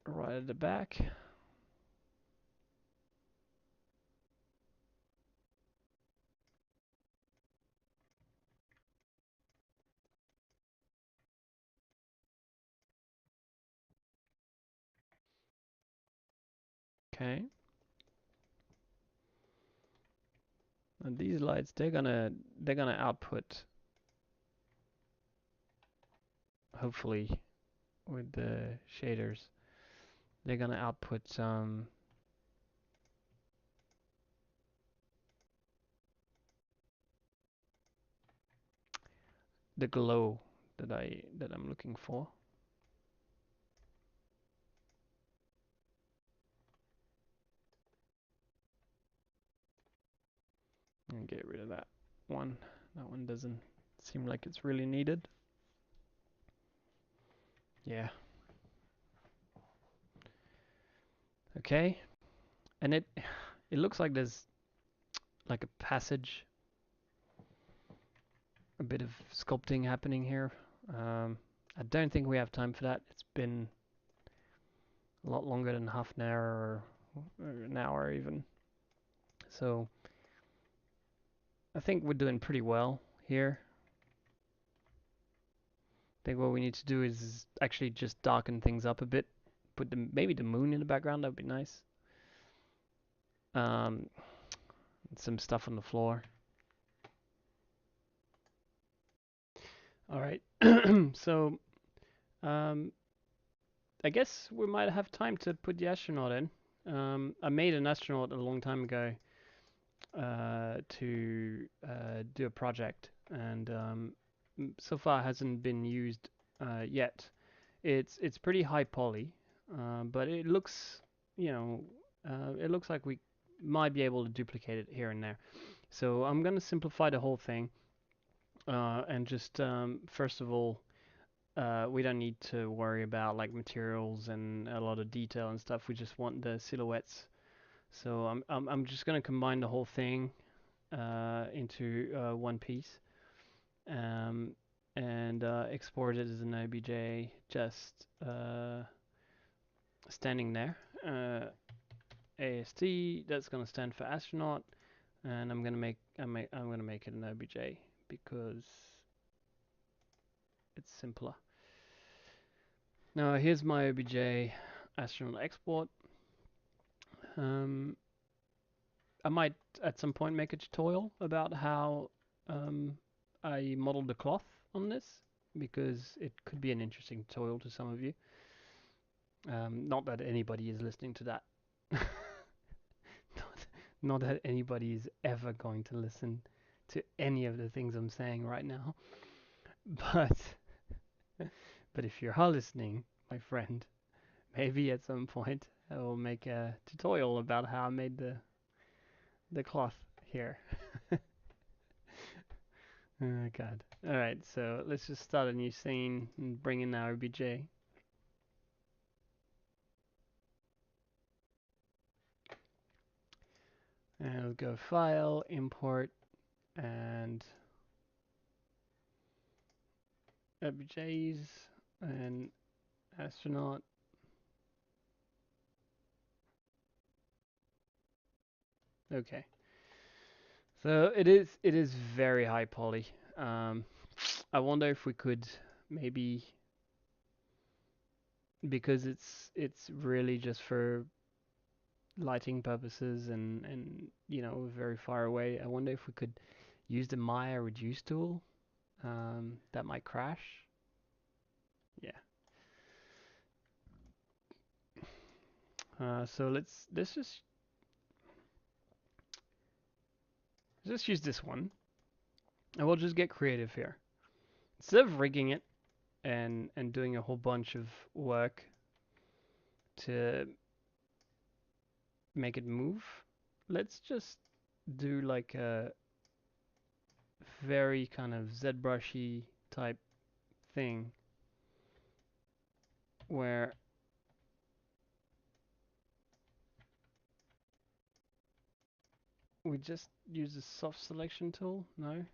Speaker 1: right at the back. Okay. And these lights, they're gonna output, hopefully with the shaders, they're gonna output the glow that I'm looking for. And get rid of that one. That one doesn't seem like it's really needed. Yeah. Okay. And it looks like there's like a passage a bit of sculpting happening here. I don't think we have time for that. It's been a lot longer than half an hour or an hour even. So I think we're doing pretty well here. I think what we need to do is actually just darken things up a bit. Put maybe the moon in the background. That would be nice. Um, some stuff on the floor. All right. So um, I guess we might have time to put the astronaut in. I made an astronaut a long time ago to do a project, and so far hasn't been used yet. It's pretty high poly, but it looks, you know, it looks like we might be able to duplicate it here and there. So I'm gonna simplify the whole thing, and just first of all, we don't need to worry about like materials and a lot of detail and stuff. We just want the silhouettes. So I'm just gonna combine the whole thing into one piece, um, and export it as an OBJ just standing there. AST, that's gonna stand for astronaut, and I'm gonna make it an OBJ because it's simpler. Now here's my OBJ astronaut export. Um, I might at some point make a tutorial about how I modeled the cloth on this, because it could be an interesting tutorial to some of you. Not that anybody is listening to that. not, not that anybody is ever going to listen to any of the things I'm saying right now. But but if you are listening, my friend, maybe at some point I will make a tutorial about how I made the cloth here. Oh god. Alright, so let's just start a new scene and bring in our OBJ. And we'll go File, Import, and OBJs, and Astronaut. Okay. So it is very high poly. I wonder if we could maybe, because it's really just for lighting purposes and you know, very far away. I wonder if we could use the Maya reduce tool. That might crash. Yeah. So let's just use this one, and we'll just get creative here. Instead of rigging it and doing a whole bunch of work to make it move, let's just do like a very kind of ZBrushy type thing where we just use the soft selection tool, no?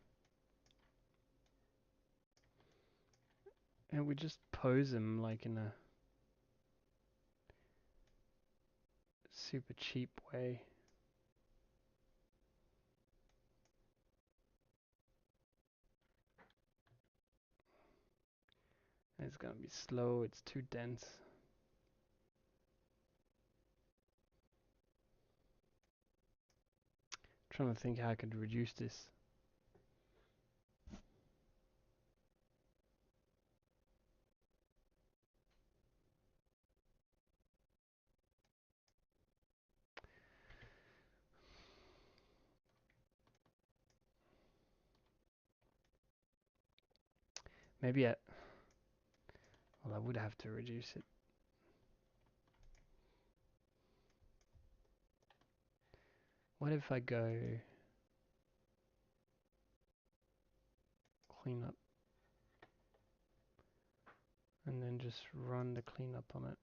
Speaker 1: And we just pose him like in a super cheap way. And it's gonna be slow, it's too dense. I'm trying to think how I could reduce this. Maybe well, I would have to reduce it. What if I go clean up and then just run the cleanup on it?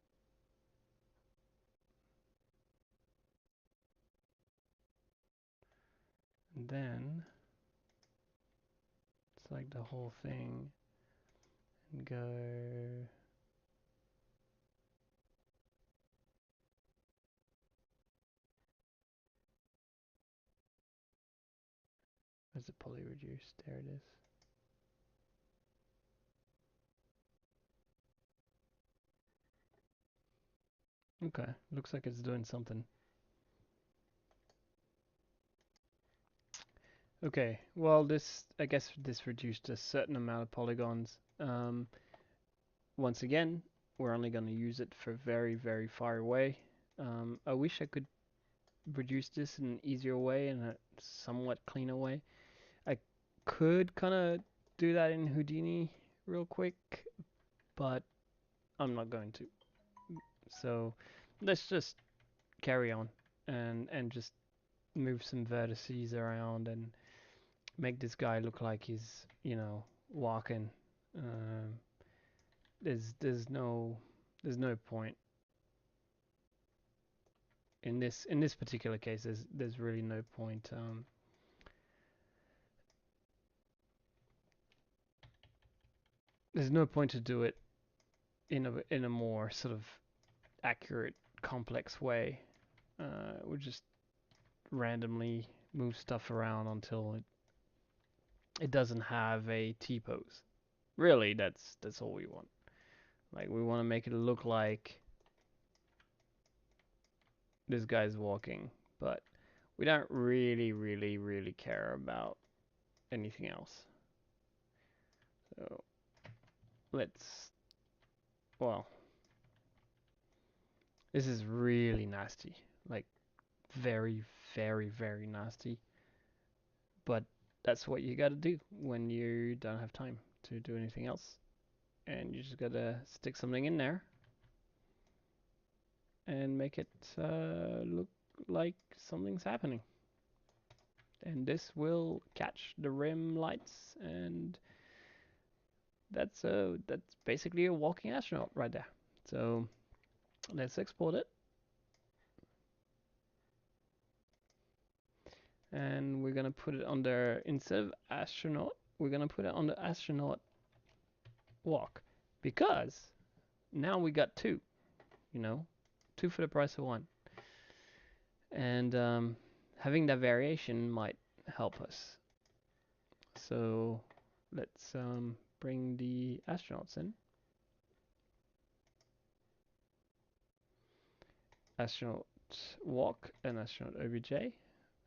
Speaker 1: And then select the whole thing and go. Where's the poly reduce? There it is. Okay, looks like it's doing something. Okay, well this, I guess this reduced a certain amount of polygons. Once again, we're only going to use it for very, very far away. I wish I could reduce this in an easier way and a somewhat cleaner way. I could kind of do that in Houdini real quick, but I'm not going to. So let's just carry on and just move some vertices around and make this guy look like he's, you know, walking. Um, there's no point in this particular case. There's really no point. There's no point to do it in a more sort of accurate, complex way. We just randomly move stuff around until it doesn't have a T-pose. Really, that's all we want. Like, we want to make it look like this guy's walking, but we don't really, really, really care about anything else. So let's, well, this is really nasty, like very, very, very nasty. But that's what you got to do when you don't have time to do anything else, and you just gotta stick something in there and make it look like something's happening. And this will catch the rim lights, and that's basically a walking astronaut right there. So let's export it, and we're gonna put it under, instead of astronaut, we're gonna put it under astronaut walk, because now we got two, you know, two for the price of one, and having that variation might help us. So let's bring the astronauts in. Astronaut walk and astronaut OBJ,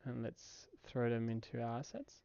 Speaker 1: and let's throw them into our assets.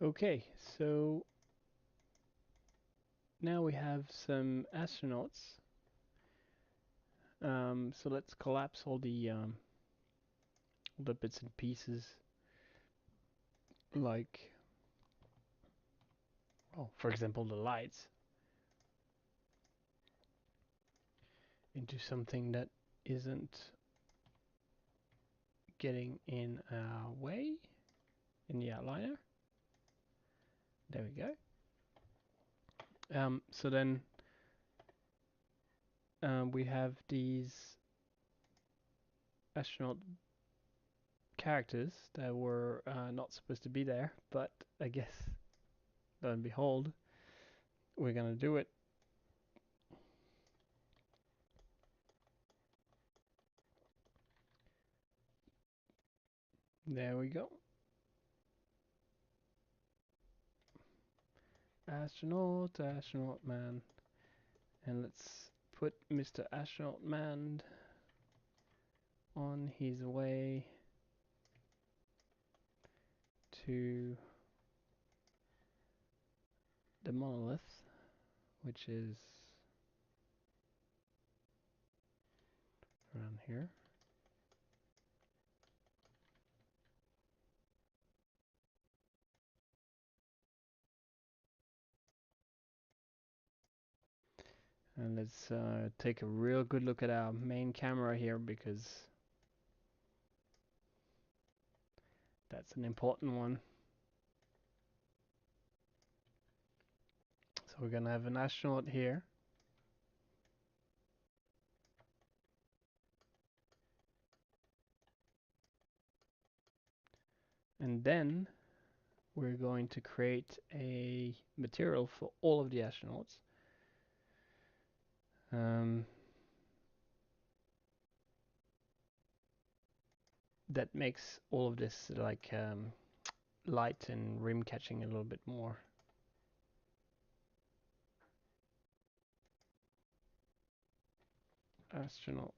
Speaker 1: Okay, so now we have some astronauts. So let's collapse all the bits and pieces, like, oh, for example, the lights, into something that isn't getting in our way in the outliner. There we go. So then we have these astronaut characters that were not supposed to be there, but I guess, lo and behold, we're gonna do it. There we go. Astronaut, astronaut man. And let's put Mr. Astronaut Man on his way to the Monolith, which is around here. And let's take a real good look at our main camera here, because that's an important one. So we're gonna have an astronaut here. And then we're going to create a material for all of the astronauts. That makes all of this like light and rim catching a little bit more. Astronaut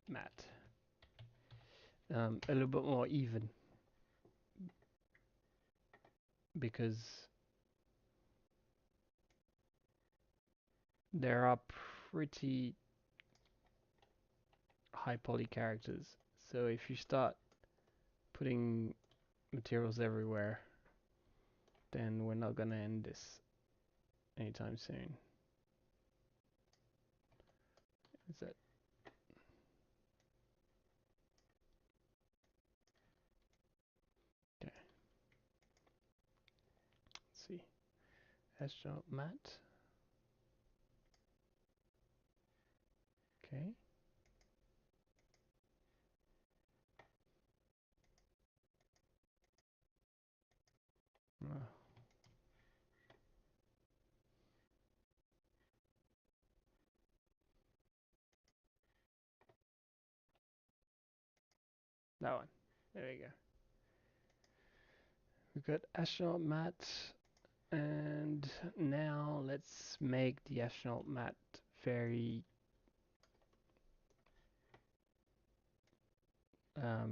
Speaker 1: matte. A little bit more even, because there are pretty high poly characters. So if you start putting materials everywhere, then we're not gonna end this anytime soon. Is that okay? Let's see. Astronaut matte. Okay. Oh. That one. There we go. We've got astronaut matte, and now let's make the astronaut matte very how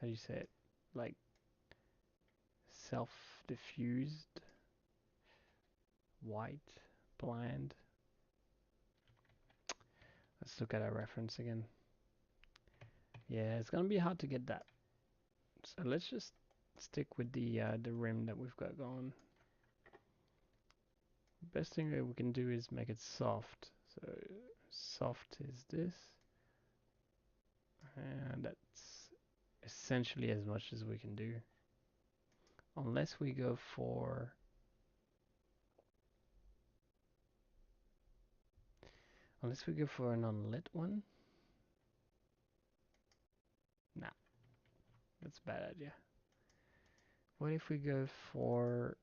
Speaker 1: do you say it? Like self-diffused, white, bland. Let's look at our reference again. Yeah, it's gonna be hard to get that. So let's just stick with the rim that we've got going. Best thing that we can do is make it soft. So soft is this, and that's essentially as much as we can do, unless we go for an unlit one. Nah, that's a bad idea. What if we go for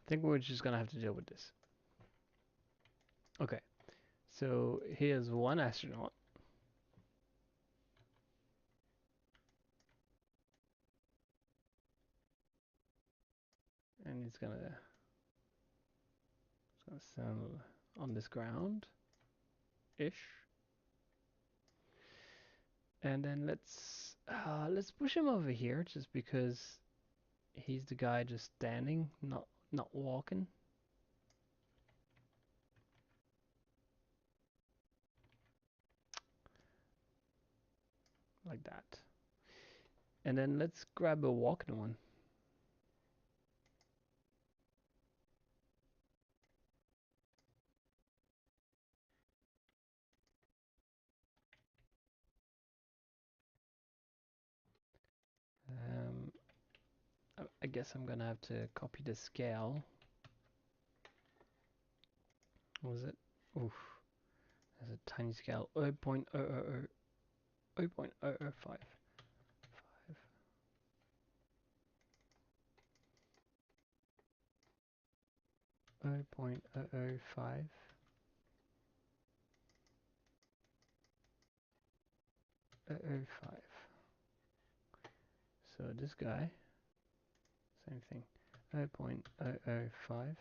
Speaker 1: I think we're just gonna have to deal with this. Okay, so here's one astronaut. And it's gonna stand on this ground-ish. And then let's push him over here, just because he's the guy just standing, not walking. Like that. And then let's grab a walking one. I guess I'm gonna have to copy the scale. What was it? Oof. There's a tiny scale. 0.000, 0.005. 0.005. 0.005. So this guy, same thing. 0.005.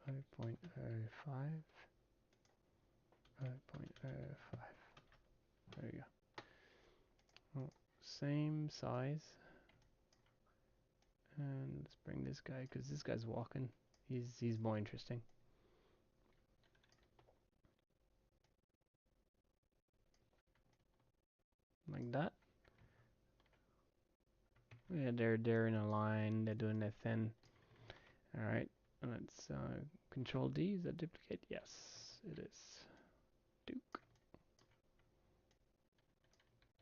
Speaker 1: 0.05. 0.05. There you go. Oh, same size. And let's bring this guy, because this guy's walking. He's more interesting. Like that. Yeah, they're in a line. They're doing their thing. All right. Let's Control D. Is that duplicate? Yes, it is. Duke.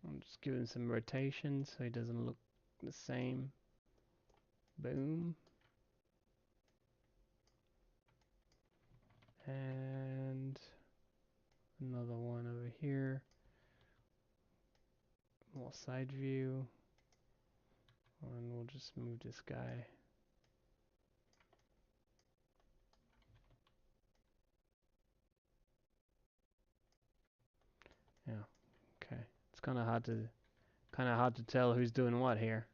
Speaker 1: I'm just giving some rotation so he doesn't look the same. Boom. And another one over here. More side view. And we'll just move this guy. Yeah. Okay. It's kind of hard to tell who's doing what here.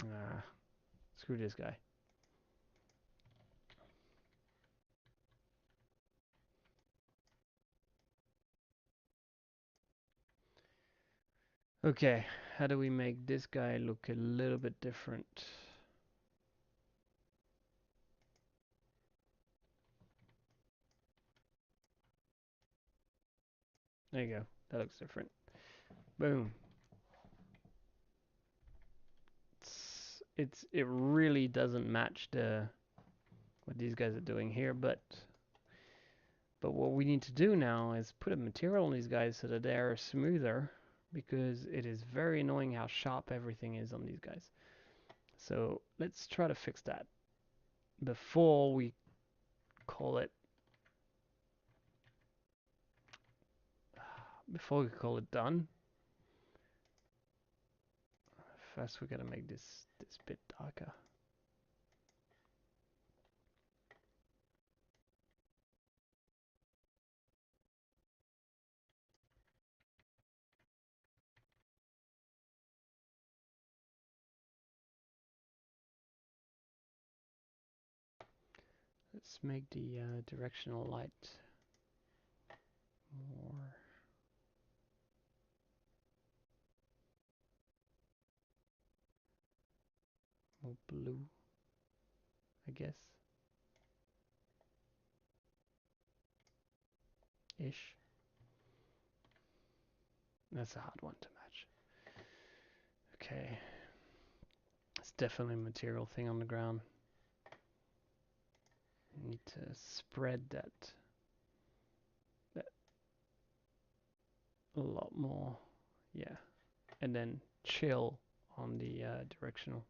Speaker 1: Ah, screw this guy. Okay, how do we make this guy look a little bit different? There you go. That looks different. Boom. It really doesn't match what these guys are doing here, but what we need to do now is put a material on these guys so that they are smoother, because it is very annoying how sharp everything is on these guys. So let's try to fix that before we call it done. First we gotta make this bit darker. Let's make the directional light more blue, I guess. Ish. That's a hard one to match. Okay. It's definitely a material thing on the ground. You need to spread that a lot more. Yeah. And then chill on the directional.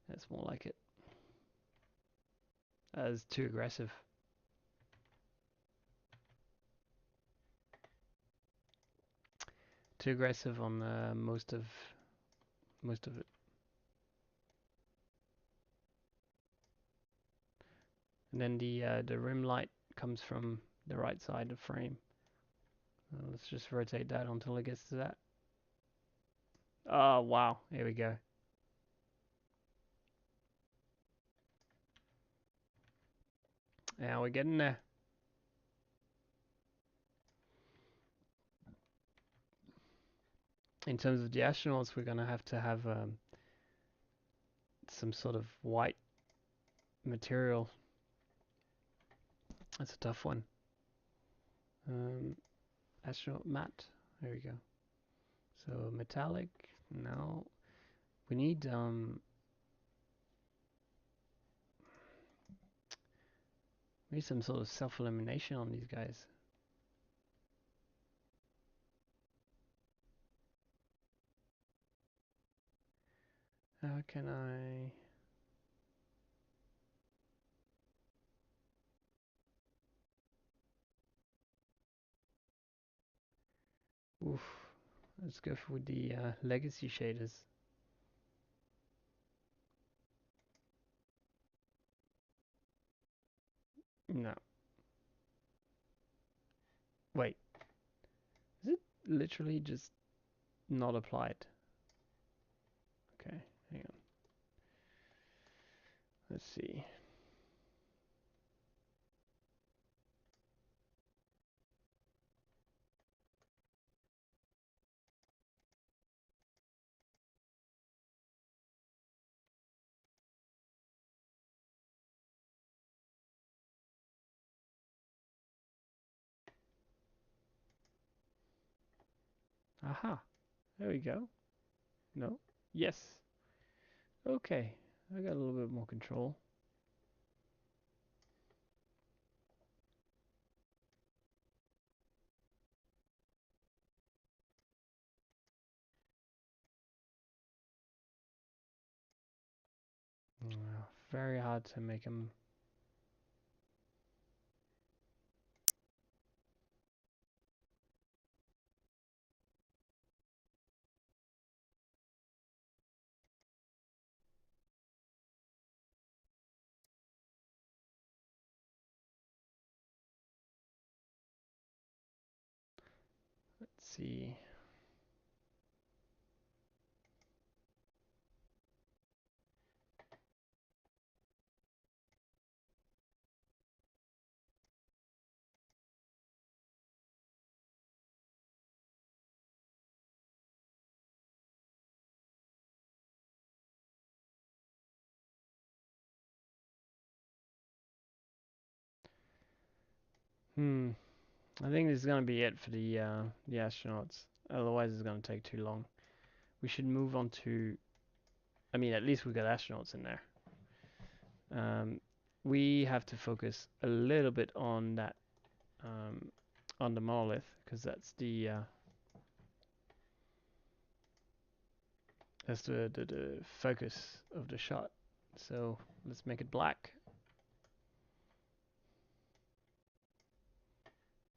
Speaker 1: That's more like it. That's too aggressive. Too aggressive on most of it. And then the rim light comes from the right side of the frame. Let's just rotate that until it gets to that. Oh wow, here we go. Now we're getting there. In terms of the astronauts, we're gonna have to have some sort of white material. That's a tough one. Astronaut matte. There we go. So metallic. No, we need some sort of self-illumination on these guys. How can I? Oof. Let's go for the legacy shaders. No. Wait. Is it literally just not applied? Okay, hang on. Let's see. Aha. There we go. No? Yes. Okay. I got a little bit more control. Very hard to make them. Let's see. I think this is gonna be it for the astronauts. Otherwise, it's gonna take too long. We should move on to. I mean, at least we got astronauts in there. We have to focus a little bit on that, on the monolith, because that's the focus of the shot. So let's make it black,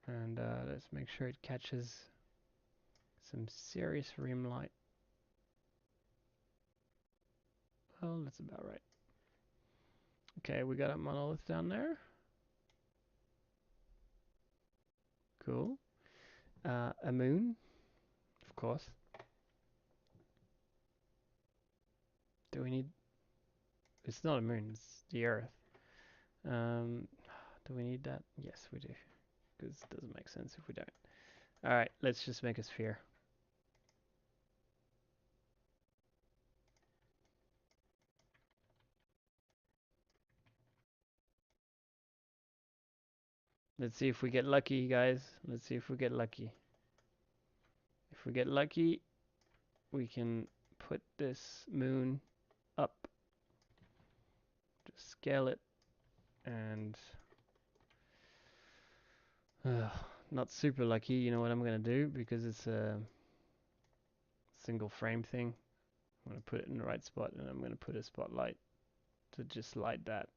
Speaker 1: and let's make sure it catches some serious rim light. Well, that's about right. Okay, we got a monolith down there. Cool. A moon, of course. Do we need? It's not a moon. It's the Earth. Do we need that? Yes, we do. Because it doesn't make sense if we don't. All right, let's just make a sphere. Let's see if we get lucky, guys. Let's see if we get lucky. If we get lucky, we can put this moon up. Just scale it and not super lucky. You know what I'm gonna do, because it's a single frame thing. I'm gonna put it in the right spot, and I'm gonna put a spotlight to just light that.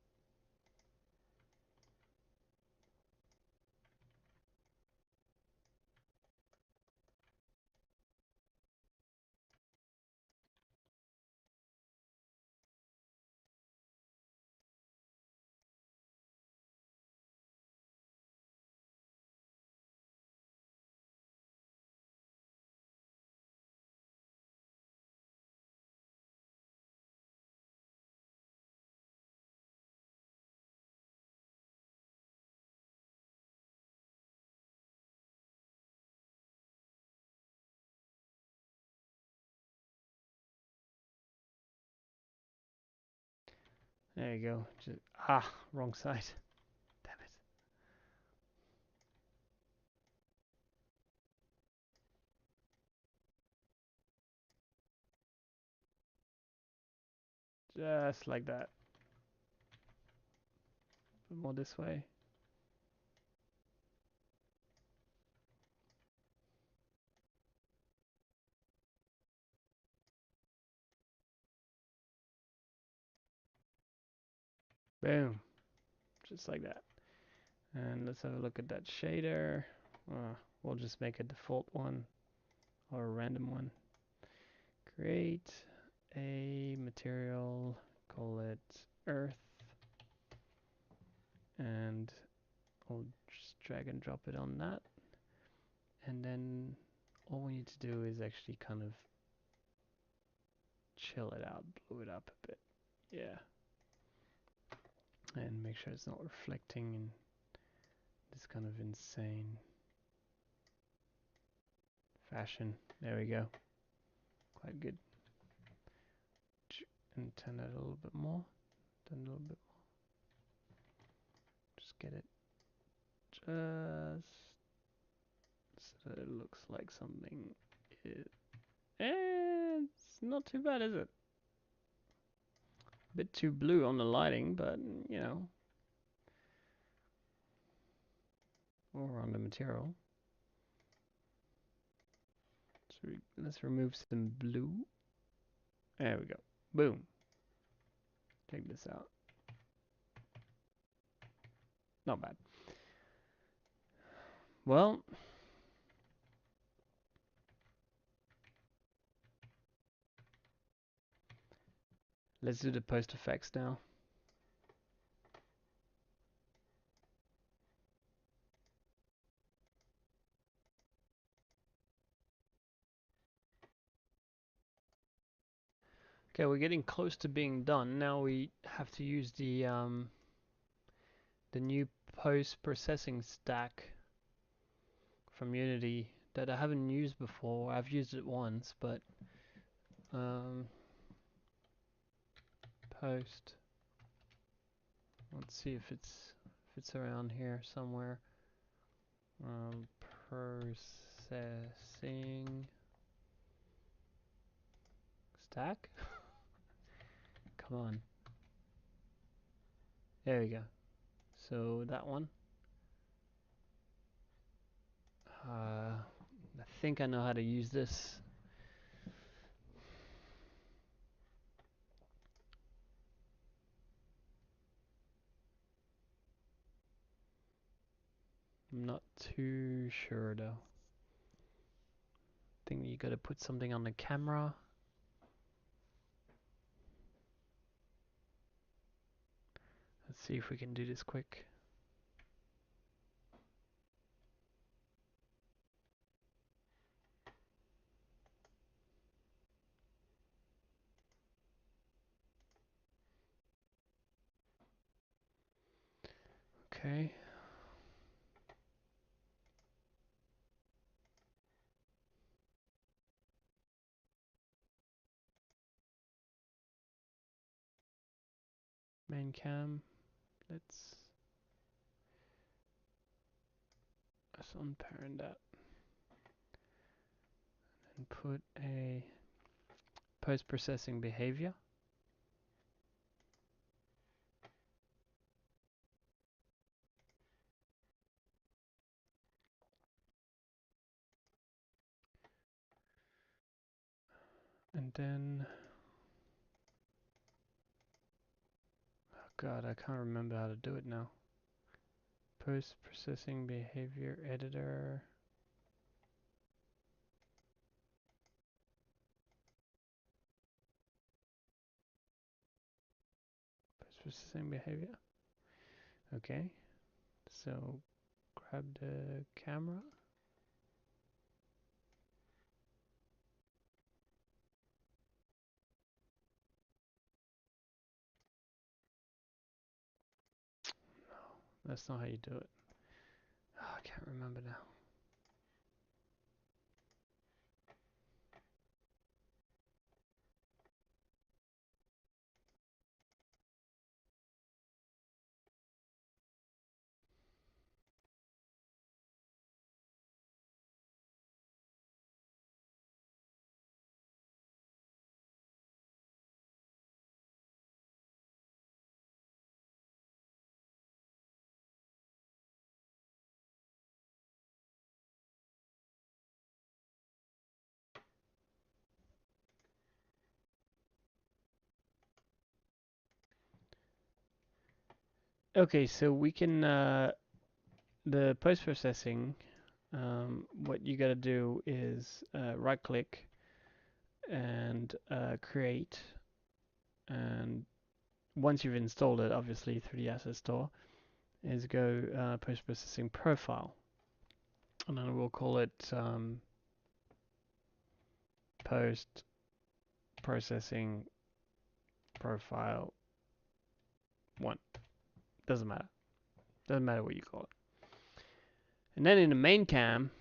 Speaker 1: There you go. Just, wrong side. Damn it. Just like that. Put more this way. Boom. Just like that. And let's have a look at that shader. We'll just make a default one or a random one. Create a material, call it Earth, and I'll just drag and drop it on that. And then all we need to do is actually kind of chill it out, blow it up a bit. Yeah. And make sure it's not reflecting in this kind of insane fashion. There we go. Quite good. And turn that a little bit more. Turn a little bit more. Just get it just so that it looks like something is. And it's not too bad, is it? A bit too blue on the lighting, but you know, or on the material. So let's remove some blue. There we go. Boom. Check this out. Not bad. Well, let's do the post effects now. Okay, we're getting close to being done. Now we have to use the new post-processing stack from Unity that I haven't used before. I've used it once, but post. Let's see if it's around here somewhere. Processing stack. Come on. There we go. So that one. I think I know how to use this. I'm not too sure though. I think you gotta put something on the camera. Let's see if we can do this quick. Okay. Main cam. Let's unparent that and put a post-processing behavior. And then, oh god, I can't remember how to do it now. Post-processing behavior editor. Post-processing behavior. Okay. So grab the camera. No, that's not how you do it. Oh, I can't remember now. Okay, so we can the post-processing. What you gotta do is right-click and create, and once you've installed it, obviously through the asset store, is go post-processing profile, and then we'll call it post-processing profile 1. Doesn't matter. Doesn't matter what you call it. And then in the main cam,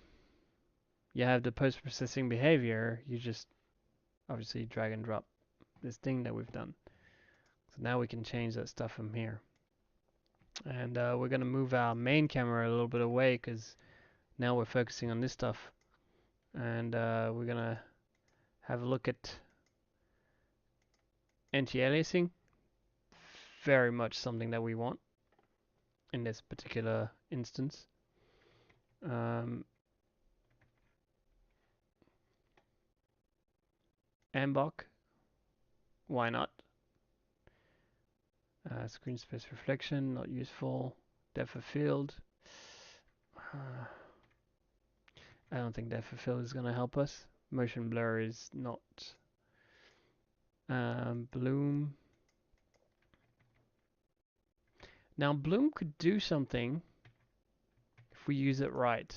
Speaker 1: you have the post-processing behavior. You just obviously drag and drop this thing that we've done. So now we can change that stuff from here. And we're going to move our main camera a little bit away because now we're focusing on this stuff. And we're going to have a look at anti-aliasing. Very much something that we want in this particular instance. Ambok, why not? Screen space reflection, not useful. Depth of field. I don't think depth of field is going to help us. Motion blur is not. Bloom. Now bloom could do something if we use it right.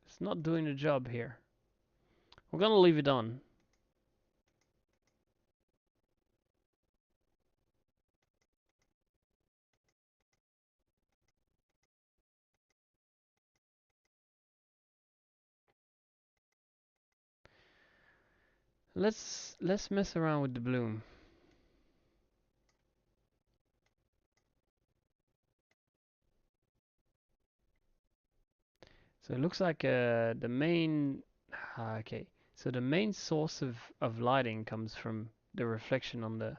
Speaker 1: It's not doing the job here. We're going to leave it on. Let's mess around with the bloom. So it looks like the main okay. So the main source of lighting comes from the reflection on the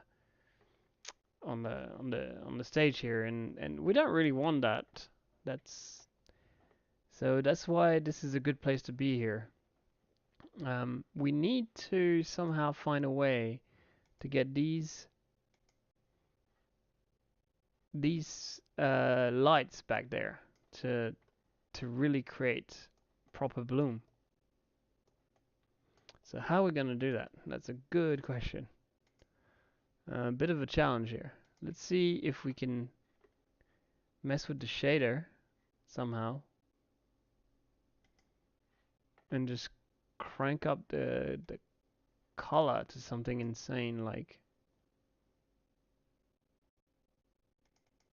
Speaker 1: stage here, and we don't really want that. That's why this is a good place to be here. We need to somehow find a way to get these lights back there to really create proper bloom. So how are we going to do that? That's a good question. A bit of a challenge here. Let's see if we can mess with the shader somehow and just crank up the color to something insane. Like,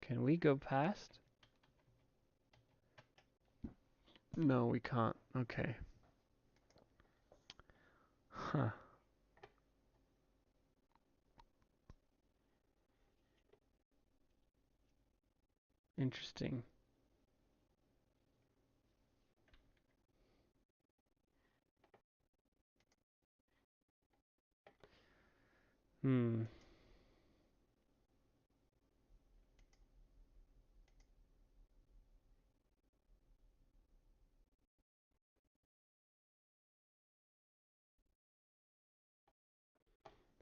Speaker 1: can we go past? No, we can't. Okay. Huh. Interesting. Hmm.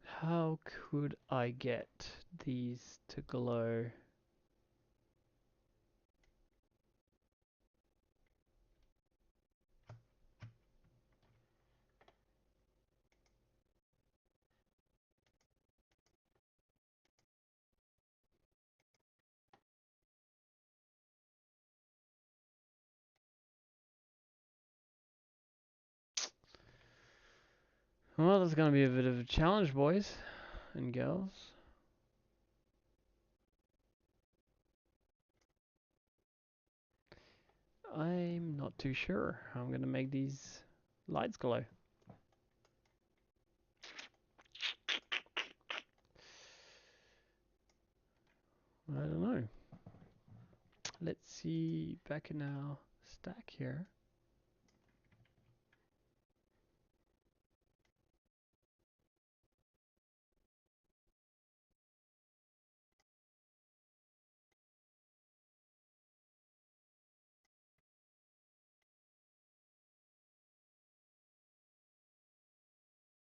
Speaker 1: How could I get these to glow? Well, that's gonna be a bit of a challenge, boys and girls. I'm not too sure how I'm gonna make these lights glow. I don't know. Let's see back in our stack here.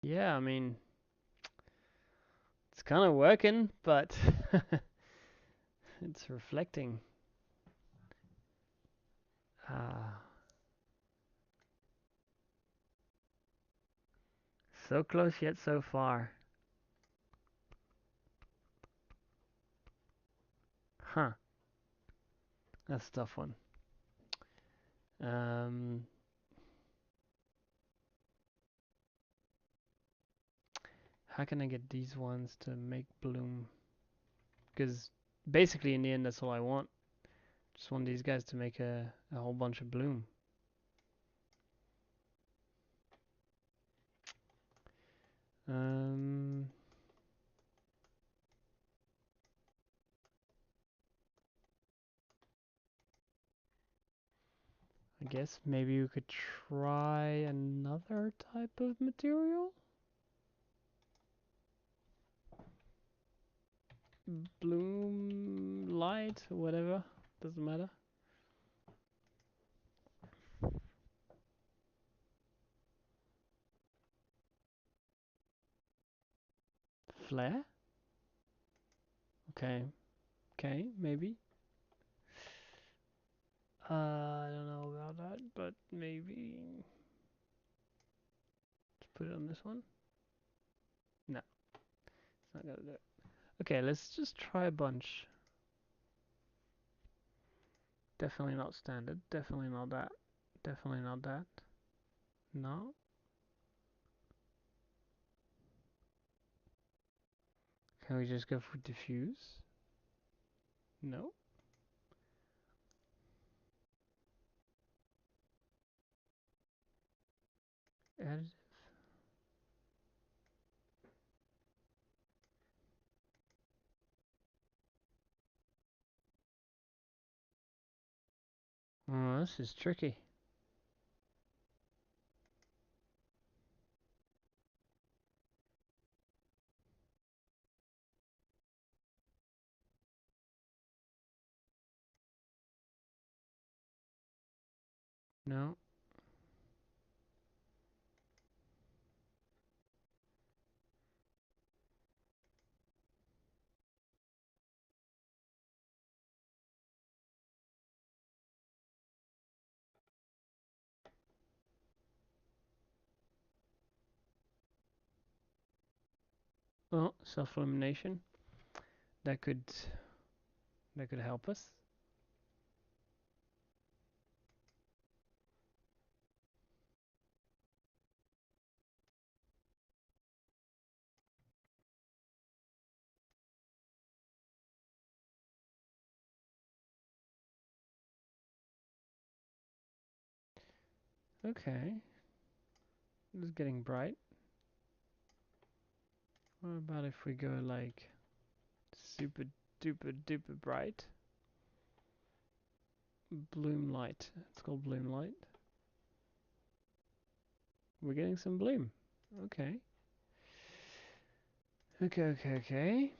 Speaker 1: Yeah, I mean, it's kind of working, but it's reflecting. Ah, so close yet so far. Huh. That's a tough one. Um, how can I get these ones to make bloom? Because basically, in the end, that's all I want. Just want these guys to make a whole bunch of bloom. Um, I guess maybe we could try another type of material? Bloom, light, whatever. Doesn't matter. Flare? Okay. Okay, maybe. I don't know about that, but maybe. Let's put it on this one. No, it's not gonna do it. Okay, let's just try a bunch. Definitely not standard. Definitely not that. Definitely not that. No. Can we just go for diffuse? No. Additive. Oh, this is tricky. No. Oh, self-elimination. That could help us. Okay. It's getting bright. What about if we go like super duper duper bright? Bloom light. It's called bloom light. We're getting some bloom. Okay. Okay.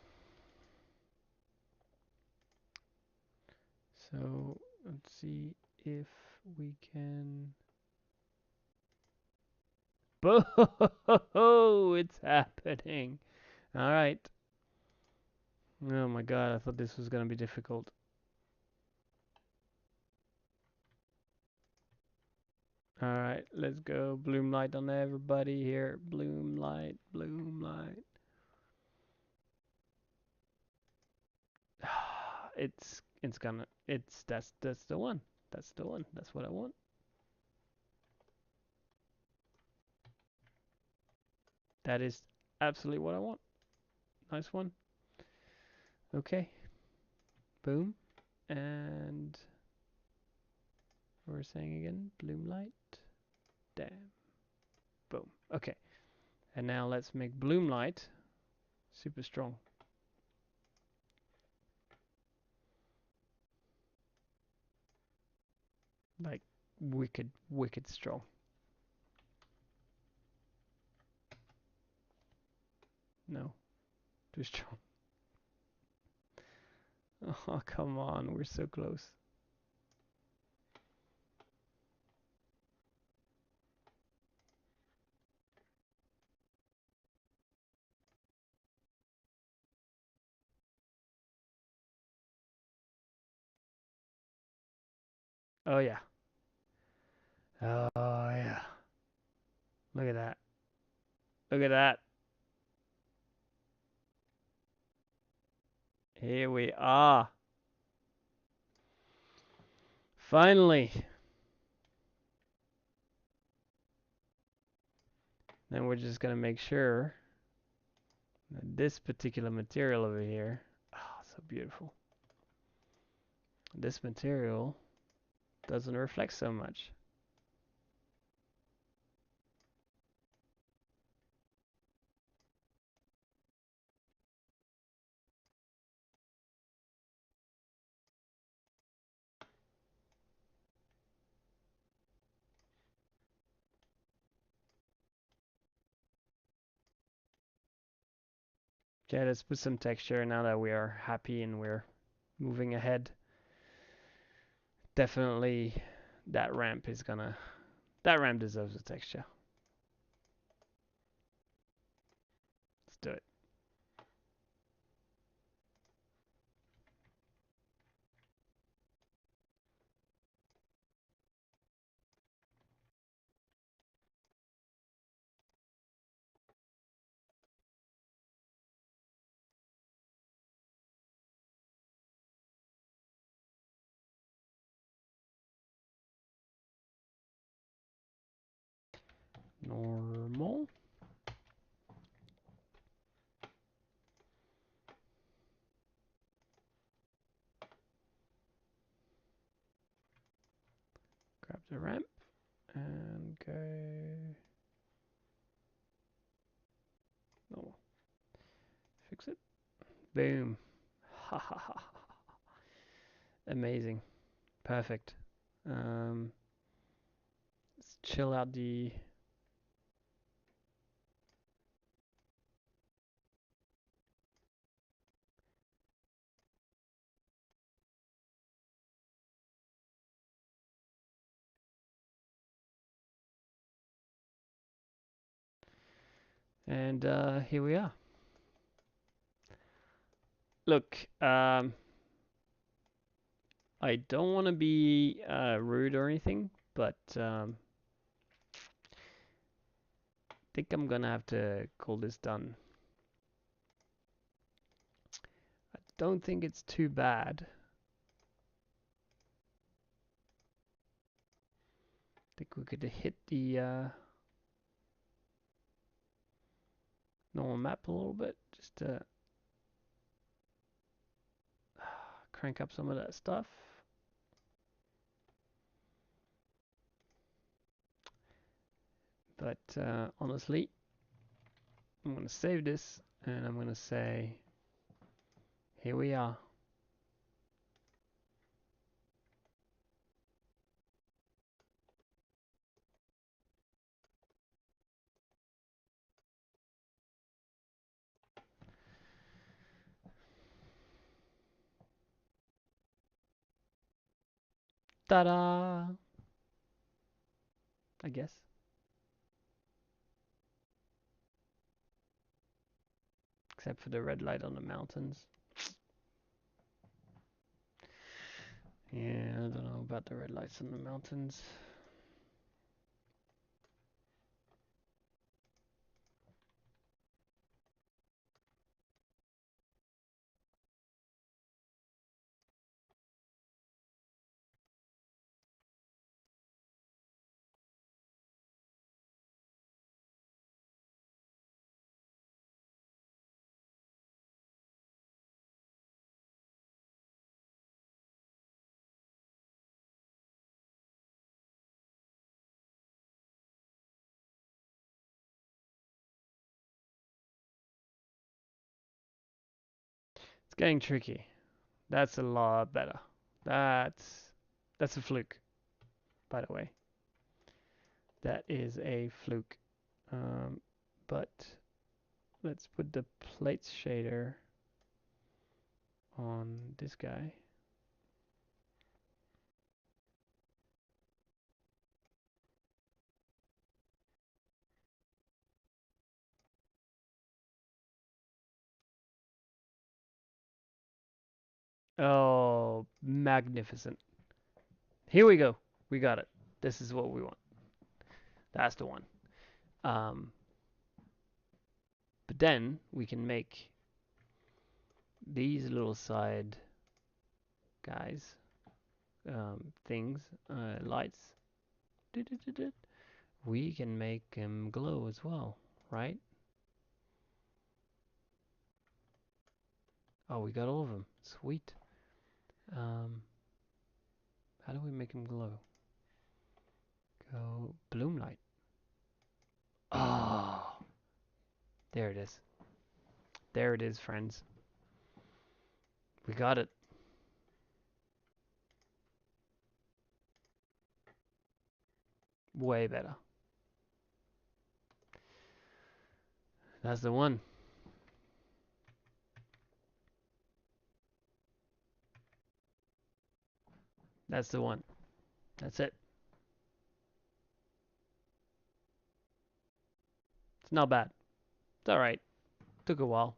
Speaker 1: So let's see if we can. Boo! It's happening. All right. Oh my god, I thought this was gonna be difficult. All right, let's go. Bloom light on everybody here. Bloom light, bloom light. That's the one. That's the one. That's what I want. That is absolutely what I want. Nice one. Okay. Boom. And what we're saying again, bloom light. Damn. Boom. Okay. And now let's make bloom light super strong. Like wicked, wicked strong. No, too strong. Oh, come on, we're so close. Oh yeah. Oh yeah. Look at that. Look at that. Here we are. Finally. Then we're just gonna make sure that this particular material over here, oh, so beautiful. This material doesn't reflect so much. Okay, let's put some texture now that we are happy and we're moving ahead. Definitely that ramp deserves a texture. Let's do it. Normal. Grab the ramp and go normal. Fix it. Boom. Ha ha ha. Amazing. Perfect. Let's chill out the and here we are. Look, I don't want to be rude or anything, but I think I'm gonna have to call this done. I don't think it's too bad. I think we could hit the normal map a little bit, just to crank up some of that stuff. But honestly, I'm going to save this and I'm going to say, here we are. Ta-da! I guess. Except for the red light on the mountains. Yeah, I don't know about the red lights on the mountains. It's getting tricky. That's a lot better. That's a fluke, by the way. That is a fluke. But let's put the plates shader on this guy. Oh, magnificent. Here we go. We got it. This is what we want. That's the one. But then we can make these little side guys things, lights, we can make them glow as well, right? Oh, we got all of them. Sweet. Um, how do we make them glow? Go bloom light. Oh, there it is. There it is, friends. We got it. Way better. That's the one. That's the one. That's it. It's not bad. It's alright. Took a while.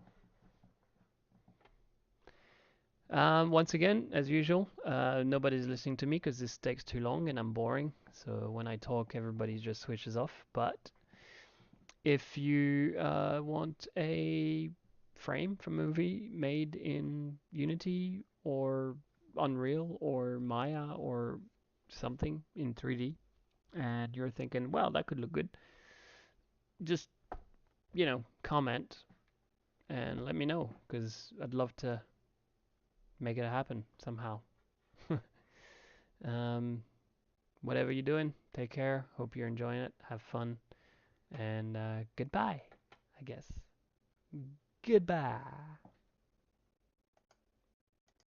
Speaker 1: Once again, as usual, nobody's listening to me because this takes too long and I'm boring. So when I talk, everybody just switches off. But if you want a frame for a movie made in Unity or Unreal or Maya or something in 3D, and you're thinking, well, that could look good, just, comment and let me know because I'd love to make it happen somehow. um, Whatever you're doing, take care. Hope you're enjoying it. Have fun. And goodbye, I guess. Goodbye.